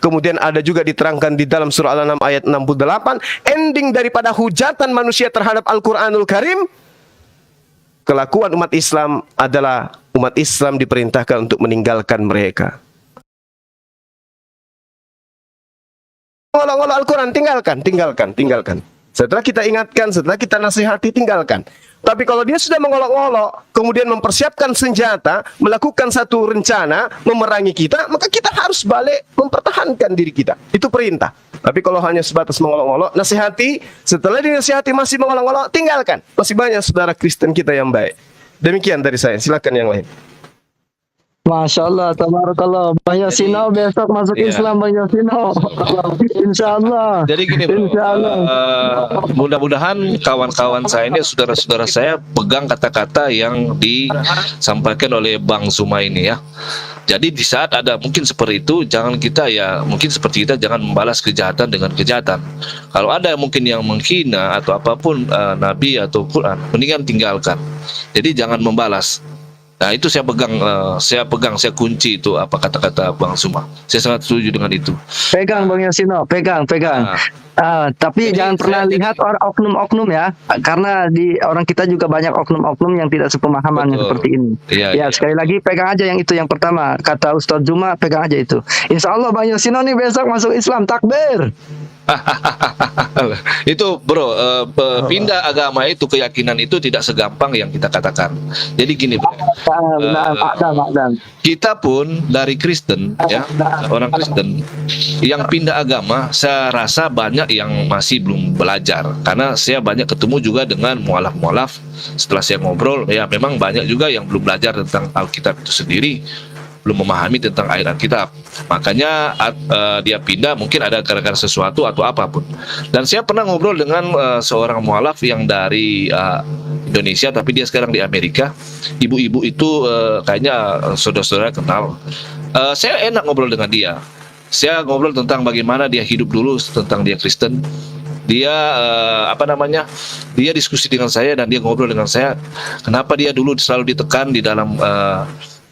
kemudian ada juga diterangkan di dalam surah Al-An'am ayat 68, ending daripada hujatan manusia terhadap Al-Quranul Karim, kelakuan umat Islam adalah umat Islam diperintahkan untuk meninggalkan mereka. Ngolok-ngolok Al-Quran, tinggalkan. Setelah kita ingatkan, setelah kita nasihati, tinggalkan. Tapi kalau dia sudah mengolok-olok, kemudian mempersiapkan senjata, melakukan satu rencana, memerangi kita, maka kita harus balik mempertahankan diri kita. Itu perintah. Tapi kalau hanya sebatas mengolok-olok, nasihati, setelah dinasihati masih mengolok-olok, tinggalkan. Masih banyak saudara Kristen kita yang baik. Demikian dari saya, silakan yang lain. Masya Allah, tabarakallah. Bang Yosino besok masuk Islam, Bang Yosino. Insya Allah. Jadi gini, Bro, Insya Allah. mudah-mudahan kawan-kawan saya ini, saudara-saudara saya, pegang kata-kata yang disampaikan oleh Bang Zuma ini ya. Jadi di saat ada mungkin seperti itu, jangan kita ya, mungkin seperti kita jangan membalas kejahatan dengan kejahatan. Kalau ada mungkin yang menghina atau apapun Nabi atau Quran, mendingan tinggalkan. Jadi jangan membalas. Nah itu saya pegang, saya kunci itu apa kata-kata Bang Zuma. Saya sangat setuju dengan itu. Pegang Bang Yosino, pegang. Nah, Tapi Jadi jangan pernah saya- lihat oknum-oknum ya, karena di orang kita juga banyak oknum-oknum yang tidak sepemahaman Betul. seperti ini. Iya, Ya, iya. sekali lagi pegang aja yang itu yang pertama. Kata Ustadz Zuma, pegang aja itu. Insya Allah Bang Yosino nih besok masuk Islam, takbir. Itu bro, pindah agama itu, keyakinan itu tidak segampang yang kita katakan. Jadi gini bro, Makdan. kita pun dari Kristen ya, orang Kristen yang pindah agama, saya rasa banyak yang masih belum belajar, karena saya banyak ketemu juga dengan mualaf-mualaf. Setelah saya ngobrol, ya memang banyak juga yang belum belajar tentang Alkitab itu sendiri, belum memahami tentang ayat Alkitab. Makanya dia pindah, mungkin ada gara-gara sesuatu atau apapun. Dan saya pernah ngobrol dengan seorang mualaf yang dari Indonesia, tapi dia sekarang di Amerika. Ibu-ibu itu kayaknya saudara-saudara kenal. Saya enak ngobrol dengan dia. Saya ngobrol tentang bagaimana dia hidup dulu, tentang dia Kristen. Dia dia diskusi dengan saya dan dia ngobrol dengan saya. Kenapa dia dulu selalu ditekan di dalam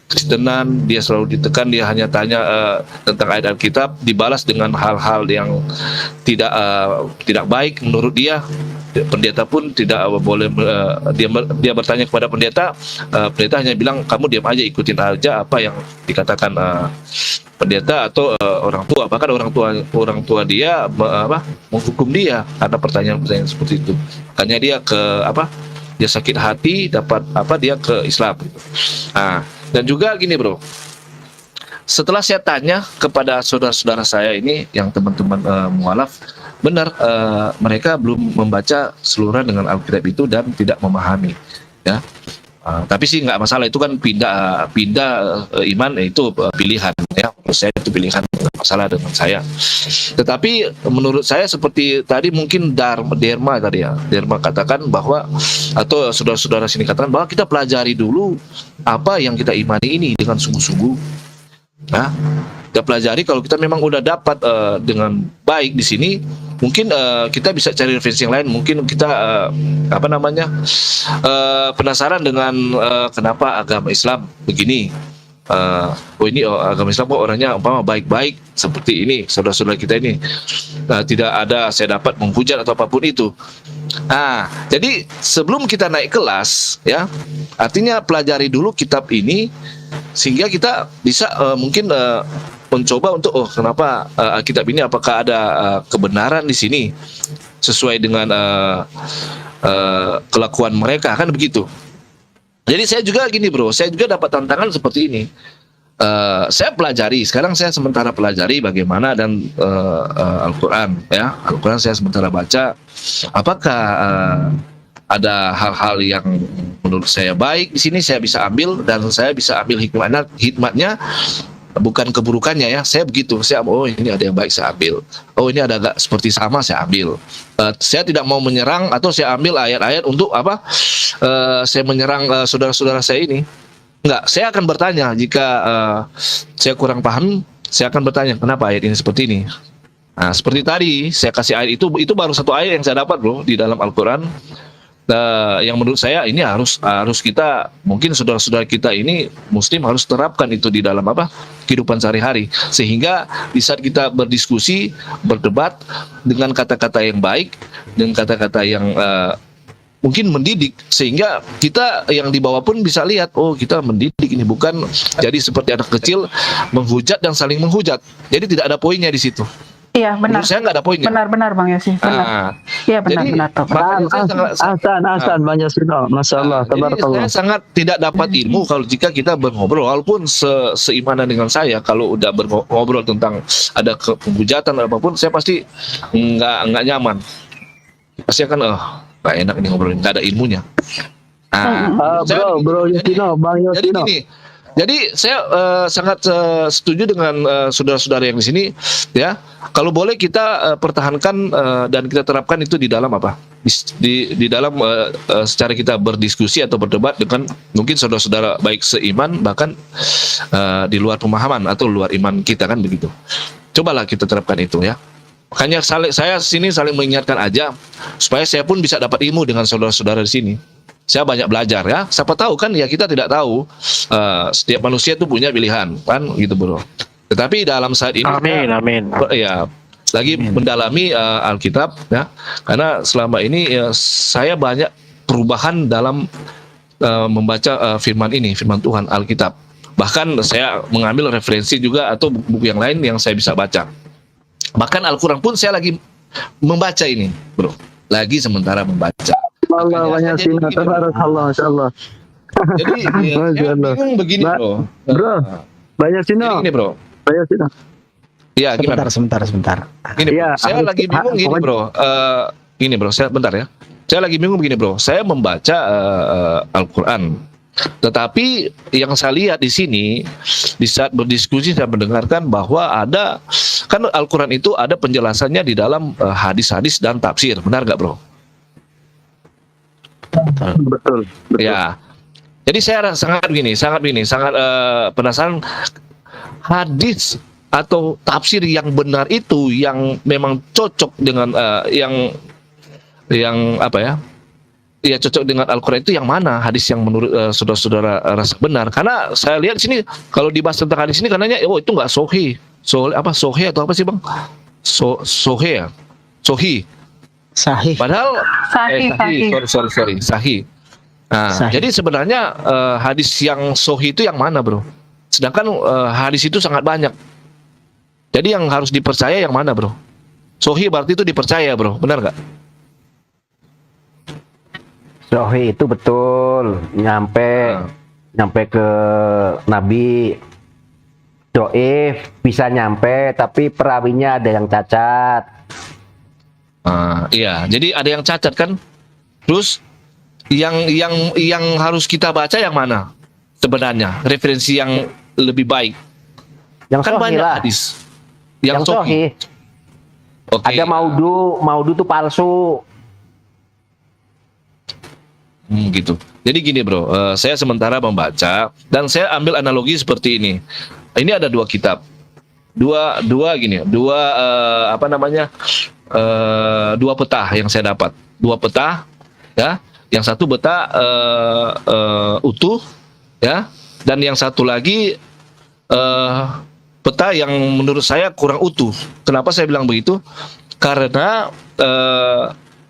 Kristenan, dia selalu ditekan, dia hanya tanya tentang ayat Alkitab, dibalas dengan hal-hal yang tidak baik menurut dia. Pendeta pun tidak boleh, dia bertanya kepada pendeta, pendeta hanya bilang kamu diam aja, ikutin aja apa yang dikatakan pendeta atau orang tua. Bahkan orang tua dia menghukum dia karena pertanyaan-pertanyaan seperti itu. Makanya dia dia sakit hati, dapat dia ke Islam. Dan juga gini bro, setelah saya tanya kepada saudara-saudara saya ini yang teman-teman mualaf, benar mereka belum membaca seluruh dengan Alkitab itu dan tidak memahami ya. Tapi sih nggak masalah, itu kan pindah iman itu pilihan ya. Menurut saya itu pilihan, nggak masalah dengan saya. Tetapi menurut saya seperti tadi mungkin Derma katakan bahwa, atau saudara-saudara sini katakan bahwa kita pelajari dulu apa yang kita imani ini dengan sungguh-sungguh. Nah, kita pelajari, kalau kita memang udah dapat dengan baik di sini, mungkin kita bisa cari referensi yang lain. Mungkin kita penasaran dengan kenapa agama Islam begini. Agama Islam orangnya baik-baik seperti ini, saudara-saudara kita ini tidak ada saya dapat menghujat atau apapun itu. Jadi sebelum kita naik kelas ya, artinya pelajari dulu kitab ini sehingga kita bisa mungkin mencoba untuk kenapa Alkitab ini, apakah ada kebenaran di sini sesuai dengan kelakuan mereka, kan begitu. Jadi saya juga gini bro, saya juga dapat tantangan seperti ini. Saya pelajari, sekarang saya sementara pelajari bagaimana dan Al-Quran ya, Al-Quran saya sementara baca, apakah ada hal-hal yang menurut saya baik di sini saya bisa ambil, dan saya bisa ambil hikmatnya, bukan keburukannya ya. Saya begitu, saya ini ada yang baik saya ambil, ini ada agak seperti sama saya ambil. Saya tidak mau menyerang atau saya ambil ayat-ayat untuk saya menyerang saudara-saudara saya ini. Enggak, saya akan bertanya jika saya kurang paham, saya akan bertanya kenapa ayat ini seperti ini. Nah, seperti tadi saya kasih ayat itu baru satu ayat yang saya dapat bro di dalam Al-Quran. Yang menurut saya ini harus kita, mungkin saudara-saudara kita ini Muslim harus terapkan itu di dalam kehidupan sehari-hari, sehingga di saat kita berdiskusi, berdebat dengan kata-kata yang baik, dengan kata-kata yang mungkin mendidik, sehingga kita yang di bawah pun bisa lihat, kita mendidik ini, bukan jadi seperti anak kecil menghujat dan saling menghujat. Jadi tidak ada poinnya di situ. Iya benar. Menurut saya nggak ada poinnya. Benar Bang Yosi. Benar. Iya benar. Ahsan Bang Yosino, masya Allah, Jadi tabarakallah. saya sangat tidak dapat ilmu kalau jika kita berngobrol, walaupun seimanan dengan saya, kalau udah berngobrol tentang ada penghujatan atau apapun, saya pasti nggak nyaman. Pasti akan nggak enak ini ngobrolin, nggak ada ilmunya. Bro Yosino, Bang Jadi Yosino. gini, jadi saya sangat setuju dengan saudara-saudara yang di sini ya. Kalau boleh kita pertahankan dan kita terapkan itu di dalam di dalam secara kita berdiskusi atau berdebat dengan mungkin saudara-saudara baik seiman, bahkan di luar pemahaman atau luar iman kita, kan begitu. Cobalah kita terapkan itu ya. Makanya saya sini saling mengingatkan aja supaya saya pun bisa dapat ilmu dengan saudara-saudara di sini. saya banyak belajar ya. Siapa tahu kan ya, kita tidak tahu, setiap manusia itu punya pilihan kan gitu bro. Tetapi dalam saat ini Amin. ya lagi mendalami Alkitab ya, karena selama ini saya banyak perubahan dalam membaca firman Tuhan Alkitab. Bahkan saya mengambil referensi juga atau buku-buku yang lain yang saya bisa baca. Bahkan Al-Quran pun saya lagi membaca ini bro, lagi sementara membaca. Allah banyak sinar, tabarakallah, masyaallah. Jadi ya, bingung begini bro. Banyak sinar. Jadi gini bro. Banyak sinar. Ya gimana? Sebentar. Gini bro, Ya, saya lagi bingung gini bro. Gini bro, saya bentar ya. Saya lagi bingung begini bro. Saya membaca Al-Quran, tetapi yang saya lihat di sini di saat berdiskusi saya mendengarkan bahwa ada kan Al-Quran itu ada penjelasannya di dalam hadis-hadis dan tafsir, benar nggak bro? Betul. Ya. Jadi saya sangat penasaran hadis atau tafsir yang benar itu, yang memang cocok dengan yang apa ya? Ya cocok dengan Al-Quran itu yang mana? Hadis yang menurut saudara-saudara rasa benar. Karena saya lihat di sini kalau dibahas tentang hadis ini katanya itu nggak sahih. Sahih atau apa sih bang? Sahih. Sahih. Padahal Sahih. sorry, sahih. Nah, Sahih. jadi sebenarnya hadis yang sahih itu yang mana, bro? Sedangkan hadis itu sangat banyak. Jadi yang harus dipercaya yang mana, bro? Sahih berarti itu dipercaya, bro. Benar nggak? Sahih itu betul, nyampe ke Nabi. Doif bisa nyampe, tapi perawinya ada yang cacat. Iya, jadi ada yang cacat kan. Terus yang harus kita baca yang mana sebenarnya? Referensi yang lebih baik. Yang Kan sahih banyak lah. hadis. Yang sahih. Oke. Ada maudu tuh palsu. Gitu. Jadi gini bro, saya sementara membaca dan saya ambil analogi seperti ini. Ini ada dua kitab, dua peta yang saya dapat, dua peta, ya. Yang satu peta utuh, ya, dan yang satu lagi peta yang menurut saya kurang utuh. Kenapa saya bilang begitu? Karena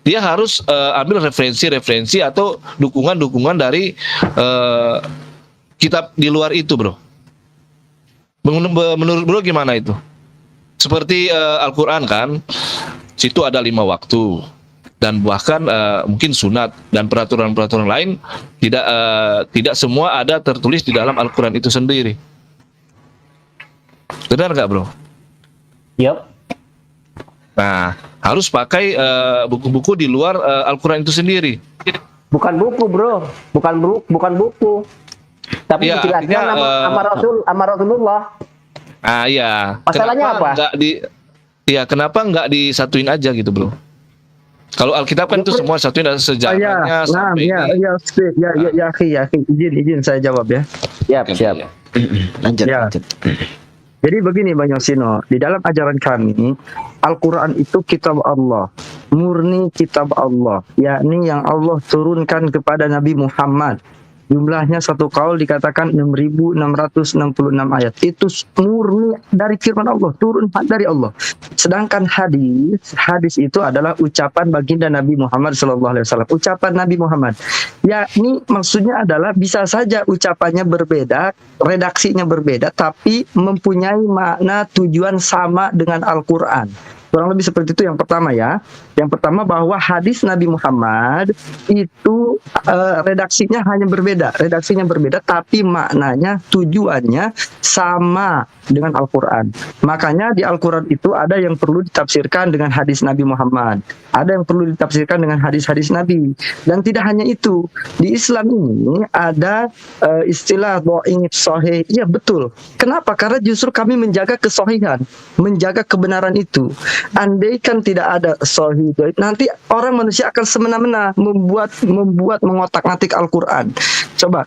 dia harus ambil referensi atau dukungan dari kitab di luar itu, bro. Menurut bro gimana itu? Seperti Al-Quran kan, situ ada 5 waktu dan bahkan mungkin sunat dan peraturan-peraturan lain tidak semua ada tertulis di dalam Al-Quran itu sendiri. Benar nggak, bro? Yup. Nah, harus pakai buku-buku di luar Al-Quran itu sendiri. Bukan buku, bro. Bukan buku. Tapi Ya, dijelaskan artinya, sama Rasulullah. Iya. Masalahnya apa? Kenapa nggak disatuin aja gitu, bro? Kalau Alkitab kan itu semua satuin ada sejarahnya sampai ini. Izin saya jawab ya. Siap. Lanjut. Jadi begini Bang Yosino, di dalam ajaran kami, Al-Quran itu kitab Allah, murni kitab Allah, yakni yang Allah turunkan kepada Nabi Muhammad. Jumlahnya satu kaul dikatakan 6.666 ayat. Itu murni dari firman Allah, turun dari Allah. Sedangkan hadis itu adalah ucapan baginda Nabi Muhammad SAW. Ucapan Nabi Muhammad. Yakni maksudnya adalah bisa saja ucapannya berbeda, redaksinya berbeda, tapi mempunyai makna tujuan sama dengan Al-Quran. Kurang lebih seperti itu yang pertama ya. Yang pertama bahwa hadis Nabi Muhammad itu redaksinya berbeda tapi maknanya, tujuannya sama dengan Al-Quran. Makanya di Al-Quran itu ada yang perlu ditafsirkan dengan hadis Nabi Muhammad, ada yang perlu ditafsirkan dengan hadis-hadis Nabi. Dan tidak hanya itu, di Islam ini ada istilah dhaif sahih. Iya betul. Kenapa? Karena justru kami menjaga kesahihan, menjaga kebenaran itu. Andaikan tidak ada sahih dhaif, nanti orang manusia akan semena-mena membuat mengotak-atik Al-Quran. Coba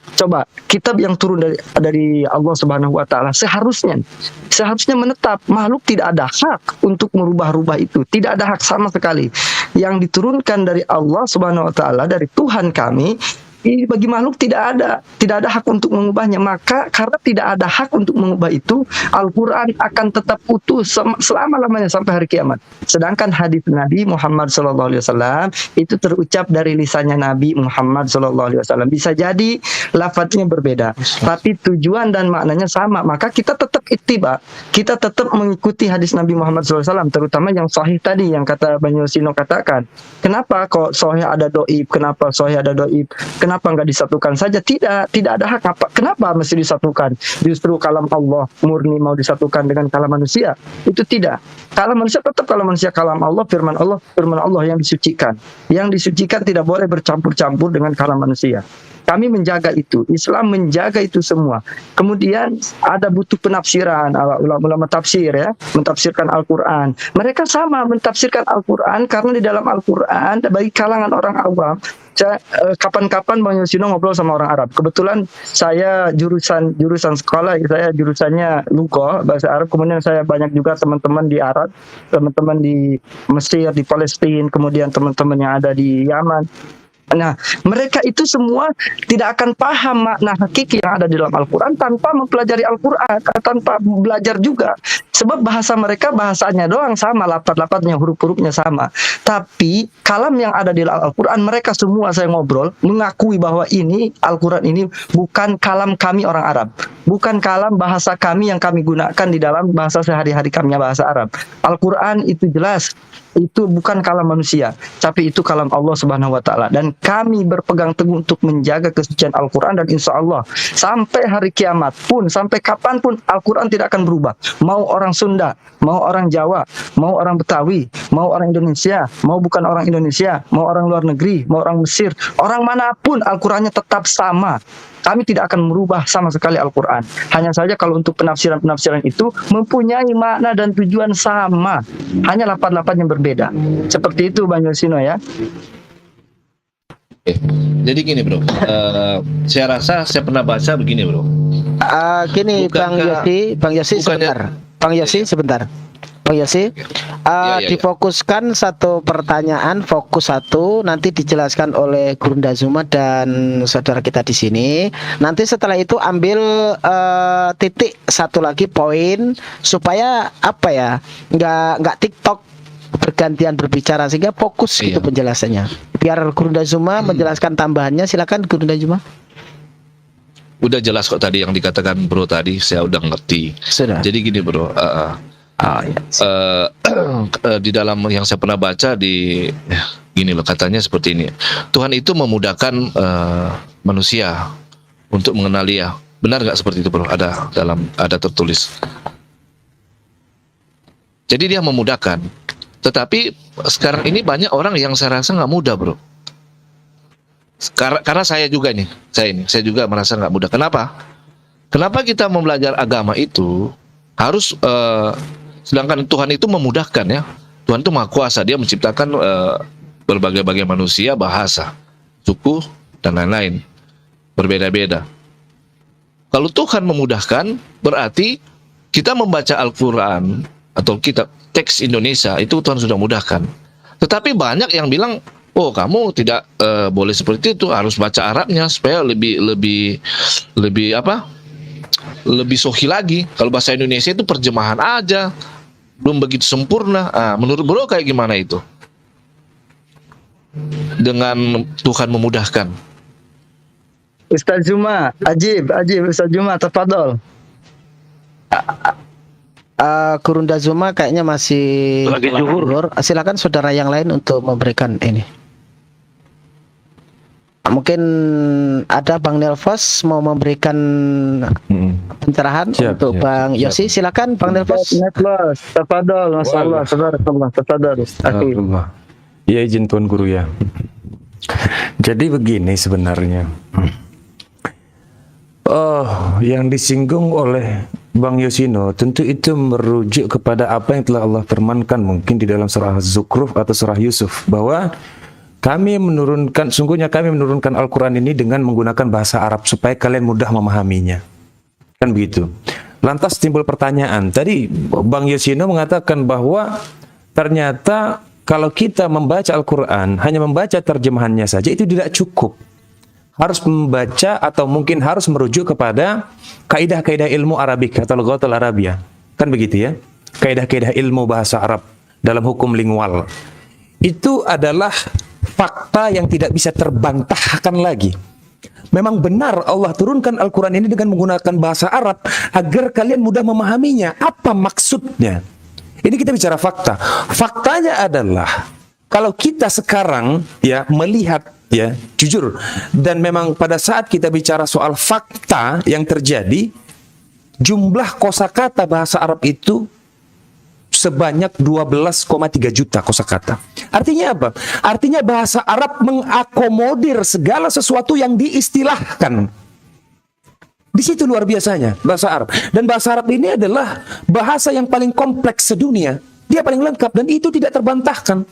kitab yang turun dari Allah Subhanahu wa taala seharusnya menetap. Makhluk tidak ada hak untuk merubah-rubah itu. Tidak ada hak sama sekali. Yang diturunkan dari Allah Subhanahu wa taala, dari Tuhan kami, bagi makhluk tidak ada hak untuk mengubahnya. Maka karena tidak ada hak untuk mengubah itu, Al-Quran akan tetap utuh selama-lamanya sampai hari kiamat. Sedangkan hadis Nabi Muhammad SAW itu terucap dari lisannya Nabi Muhammad SAW. Bisa jadi lafadznya berbeda, tapi tujuan dan maknanya sama. Maka kita tetap ittiba, kita tetap mengikuti hadis Nabi Muhammad SAW, terutama yang sahih tadi yang kata Bang Yosino katakan. Kenapa kok sahih ada doib? Kenapa sahih ada doib? Kenapa nggak disatukan saja? Tidak ada hak. Kenapa mesti disatukan? Justru kalam Allah murni mau disatukan dengan kalam manusia? Itu tidak. Kalam manusia tetap kalam manusia, kalam Allah, firman Allah yang disucikan. Yang disucikan tidak boleh bercampur-campur dengan kalam manusia. Kami menjaga itu, Islam menjaga itu semua. Kemudian ada butuh penafsiran, ulama-ulama tafsir ya, mentafsirkan Al-Quran. Mereka sama mentafsirkan Al-Quran karena di dalam Al-Quran bagi kalangan orang awam. Kapan-kapan Bang Yosino ngobrol sama orang Arab. Kebetulan saya jurusan sekolah, saya jurusannya Lughah, bahasa Arab. Kemudian saya banyak juga teman-teman di Arab, teman-teman di Mesir, di Palestina, kemudian teman-teman yang ada di Yaman. Nah, mereka itu semua tidak akan paham makna hakiki yang ada di dalam Al-Quran tanpa mempelajari Al-Quran, tanpa belajar juga. Sebab bahasa mereka bahasanya doang sama, lafaz-lafaznya, huruf-hurufnya sama. Tapi kalam yang ada di dalam Al-Quran, mereka semua saya ngobrol mengakui bahwa ini Al-Quran ini bukan kalam kami orang Arab, bukan kalam bahasa kami yang kami gunakan di dalam bahasa sehari-hari kami bahasa Arab. Al-Quran itu jelas itu bukan kalam manusia, tapi itu kalam Allah Subhanahu wa taala. Dan kami berpegang teguh untuk menjaga kesucian Al-Quran, dan insya Allah sampai hari kiamat pun, sampai kapanpun Al-Quran tidak akan berubah. Mau orang Sunda, mau orang Jawa, mau orang Betawi, mau orang Indonesia, mau bukan orang Indonesia, mau orang luar negeri, mau orang Mesir, orang manapun Al-Qurannya tetap sama. Kami tidak akan merubah sama sekali Al-Quran. Hanya saja kalau untuk penafsiran-penafsiran itu mempunyai makna dan tujuan sama, hanya lafaz-lafaz yang berbeda. Seperti itu Bang Yosino ya. Oke. Jadi gini bro, saya rasa saya pernah baca begini bro. Gini Bang Yosi sebentar. Bang Yosi sebentar. Bang Yosi, difokuskan satu pertanyaan, fokus satu, nanti dijelaskan oleh Gurunda Zuma dan saudara kita di sini. Nanti setelah itu ambil titik satu lagi poin supaya apa ya, nggak TikTok bergantian berbicara, sehingga fokus gitu penjelasannya. Biar Gurunda Zuma menjelaskan tambahannya, silakan Gurunda Zuma. Udah jelas kok tadi yang dikatakan bro tadi, saya udah ngerti. Sudah. Jadi gini bro. Di dalam yang saya pernah baca gini loh, katanya seperti ini. Tuhan itu memudahkan manusia untuk mengenali ya. Benar nggak seperti itu bro? Ada tertulis. Jadi dia memudahkan. Tetapi sekarang ini banyak orang yang saya rasa nggak mudah bro. Karena saya juga nih, saya juga merasa nggak mudah. Kenapa kita belajar agama itu harus sedangkan Tuhan itu memudahkan ya. Tuhan itu Maha Kuasa, Dia menciptakan berbagai-bagai manusia, bahasa, suku dan lain-lain, berbeda-beda. Kalau Tuhan memudahkan, berarti kita membaca Al-Quran atau kitab teks Indonesia itu Tuhan sudah mudahkan. Tetapi banyak yang bilang, oh kamu tidak boleh seperti itu, harus baca Arabnya supaya lebih sohi lagi. Kalau bahasa Indonesia itu terjemahan aja, belum begitu sempurna. Menurut bro kayak gimana itu? Dengan Tuhan memudahkan. Ustaz Zuma, ajib Ustaz Zuma, tafadhol. Gurunda Zuma kayaknya masih lagi zuhur. Silakan saudara yang lain untuk memberikan ini. Mungkin ada Bang Nelvos mau memberikan pencerahan untuk Bang Yosi. Silakan Bang Nelvos. Tafadhol, masyaallah, tafadhol. Ya, izin Tuan Guru ya. Jadi begini sebenarnya. Yang disinggung oleh Bang Yosino tentu itu merujuk kepada apa yang telah Allah firmankan mungkin di dalam surah Zukhruf atau surah Yusuf, bahwa sungguhnya kami menurunkan Al-Quran ini dengan menggunakan bahasa Arab supaya kalian mudah memahaminya. Kan begitu. Lantas timbul pertanyaan. Tadi Bang Yosino mengatakan bahwa ternyata kalau kita membaca Al-Quran, hanya membaca terjemahannya saja itu tidak cukup. harus membaca atau mungkin harus merujuk kepada kaidah-kaidah ilmu Arabik atau lughatul Arabiyah. Kan begitu ya? Kaidah-kaidah ilmu bahasa Arab dalam hukum lingual. Itu adalah fakta yang tidak bisa terbantahkan lagi. Memang benar Allah turunkan Al-Quran ini dengan menggunakan bahasa Arab agar kalian mudah memahaminya. Apa maksudnya? Ini kita bicara fakta. Faktanya adalah kalau kita sekarang ya melihat ya jujur, dan memang pada saat kita bicara soal fakta yang terjadi, jumlah kosakata bahasa Arab itu sebanyak 12,3 juta kosakata. Artinya apa? Artinya bahasa Arab mengakomodir segala sesuatu yang diistilahkan. Di situ luar biasanya bahasa Arab. Dan bahasa Arab ini adalah bahasa yang paling kompleks sedunia. Dia paling lengkap dan itu tidak terbantahkan.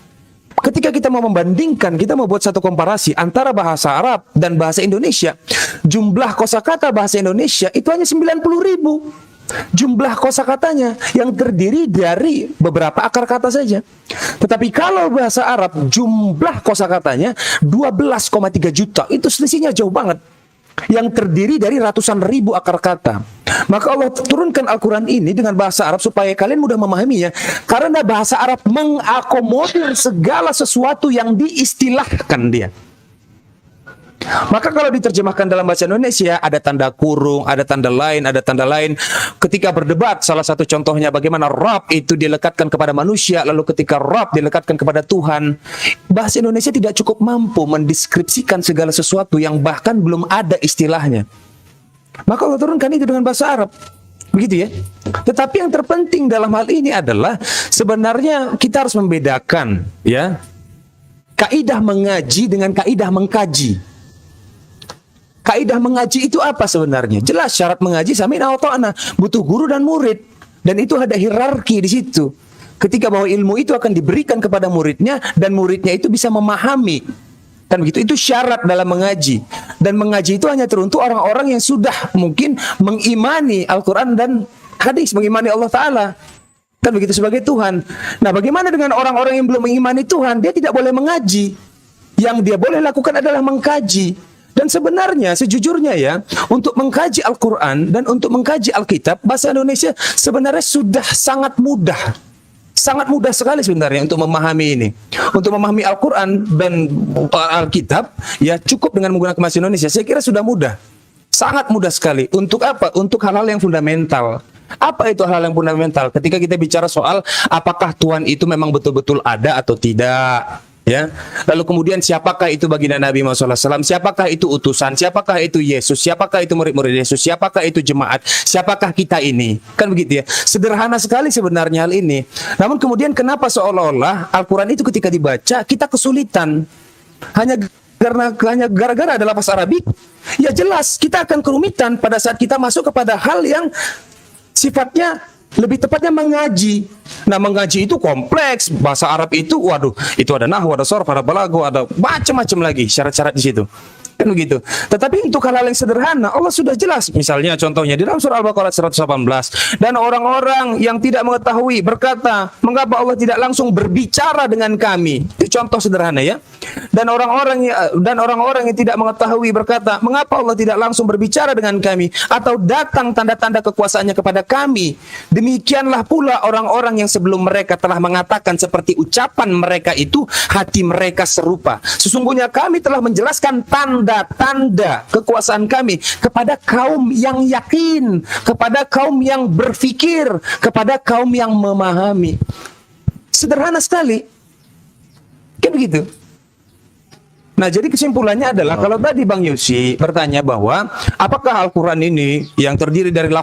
Ketika kita mau membandingkan, kita mau buat satu komparasi antara bahasa Arab dan bahasa Indonesia, jumlah kosakata bahasa Indonesia itu hanya 90.000. Jumlah kosakatanya yang terdiri dari beberapa akar kata saja. Tetapi kalau bahasa Arab jumlah kosakatanya 12,3 juta, itu selisihnya jauh banget. Yang terdiri dari ratusan ribu akar kata. Maka Allah turunkan Al-Quran ini dengan bahasa Arab supaya kalian mudah memahaminya. Karena bahasa Arab mengakomodir segala sesuatu yang diistilahkan dia. Maka kalau diterjemahkan dalam bahasa Indonesia, ada tanda kurung, ada tanda lain, ada tanda lain. Ketika berdebat, salah satu contohnya bagaimana Rabb itu dilekatkan kepada manusia, lalu ketika Rabb dilekatkan kepada Tuhan. Bahasa Indonesia tidak cukup mampu mendeskripsikan segala sesuatu yang bahkan belum ada istilahnya. Maka Allah turunkan itu dengan bahasa Arab. Begitu ya. Tetapi yang terpenting dalam hal ini adalah sebenarnya kita harus membedakan ya kaidah mengaji dengan kaidah mengkaji. Kaidah mengaji itu apa sebenarnya? Jelas syarat mengaji sami'na wa ta'na, butuh guru dan murid. Dan itu ada hierarki di situ. Ketika bahwa ilmu itu akan diberikan kepada muridnya dan muridnya itu bisa memahami. Kan begitu, itu syarat dalam mengaji. Dan mengaji itu hanya teruntuk orang-orang yang sudah mungkin mengimani Al-Quran dan hadis, mengimani Allah Ta'ala. Kan begitu sebagai Tuhan. Nah, bagaimana dengan orang-orang yang belum mengimani Tuhan? Dia tidak boleh mengaji. Yang dia boleh lakukan adalah mengkaji. Dan sebenarnya, sejujurnya ya, untuk mengkaji Al-Quran dan untuk mengkaji Alkitab, bahasa Indonesia sebenarnya sudah sangat mudah. Sangat mudah sekali sebenarnya untuk memahami ini. Untuk memahami Al-Quran dan Alkitab, ya cukup dengan menggunakan bahasa Indonesia. Saya kira sudah mudah. Sangat mudah sekali. Untuk apa? Untuk hal-hal yang fundamental. Apa itu hal-hal yang fundamental? Ketika kita bicara soal apakah Tuhan itu memang betul-betul ada atau tidak. Ya, lalu kemudian siapakah itu baginda Nabi Muhammad SAW? Siapakah itu utusan? Siapakah itu Yesus? Siapakah itu murid-murid Yesus? Siapakah itu jemaat? Siapakah kita ini? Kan begitu ya. Sederhana sekali sebenarnya hal ini. Namun kemudian kenapa seolah-olah Al-Quran itu ketika dibaca kita kesulitan? Hanya gara-gara adalah bahasa Arabik? Ya jelas kita akan kerumitan pada saat kita masuk kepada hal yang sifatnya lebih tepatnya mengaji. Nah, mengaji itu kompleks. Bahasa Arab itu, waduh, itu ada nahwu, ada sarf, ada balaghah, ada macam-macam lagi syarat-syarat di situ. Kan begitu. Tetapi untuk hal-hal yang sederhana, Allah sudah jelas. Misalnya contohnya di dalam surah Al-Baqarah 118. Dan orang-orang yang tidak mengetahui berkata, mengapa Allah tidak langsung berbicara dengan kami? Itu contoh sederhana ya. Dan orang-orang yang tidak mengetahui berkata, mengapa Allah tidak langsung berbicara dengan kami? Atau datang tanda-tanda kekuasaannya kepada kami. Demikianlah pula orang-orang yang sebelum mereka telah mengatakan seperti ucapan mereka itu, hati mereka serupa. Sesungguhnya kami telah menjelaskan tanda-tanda kekuasaan kami kepada kaum yang yakin, kepada kaum yang berfikir, kepada kaum yang memahami. Sederhana sekali. Kan begitu. Nah, jadi kesimpulannya adalah kalau tadi Bang Yosi bertanya bahwa apakah Al-Quran ini yang terdiri dari lafaz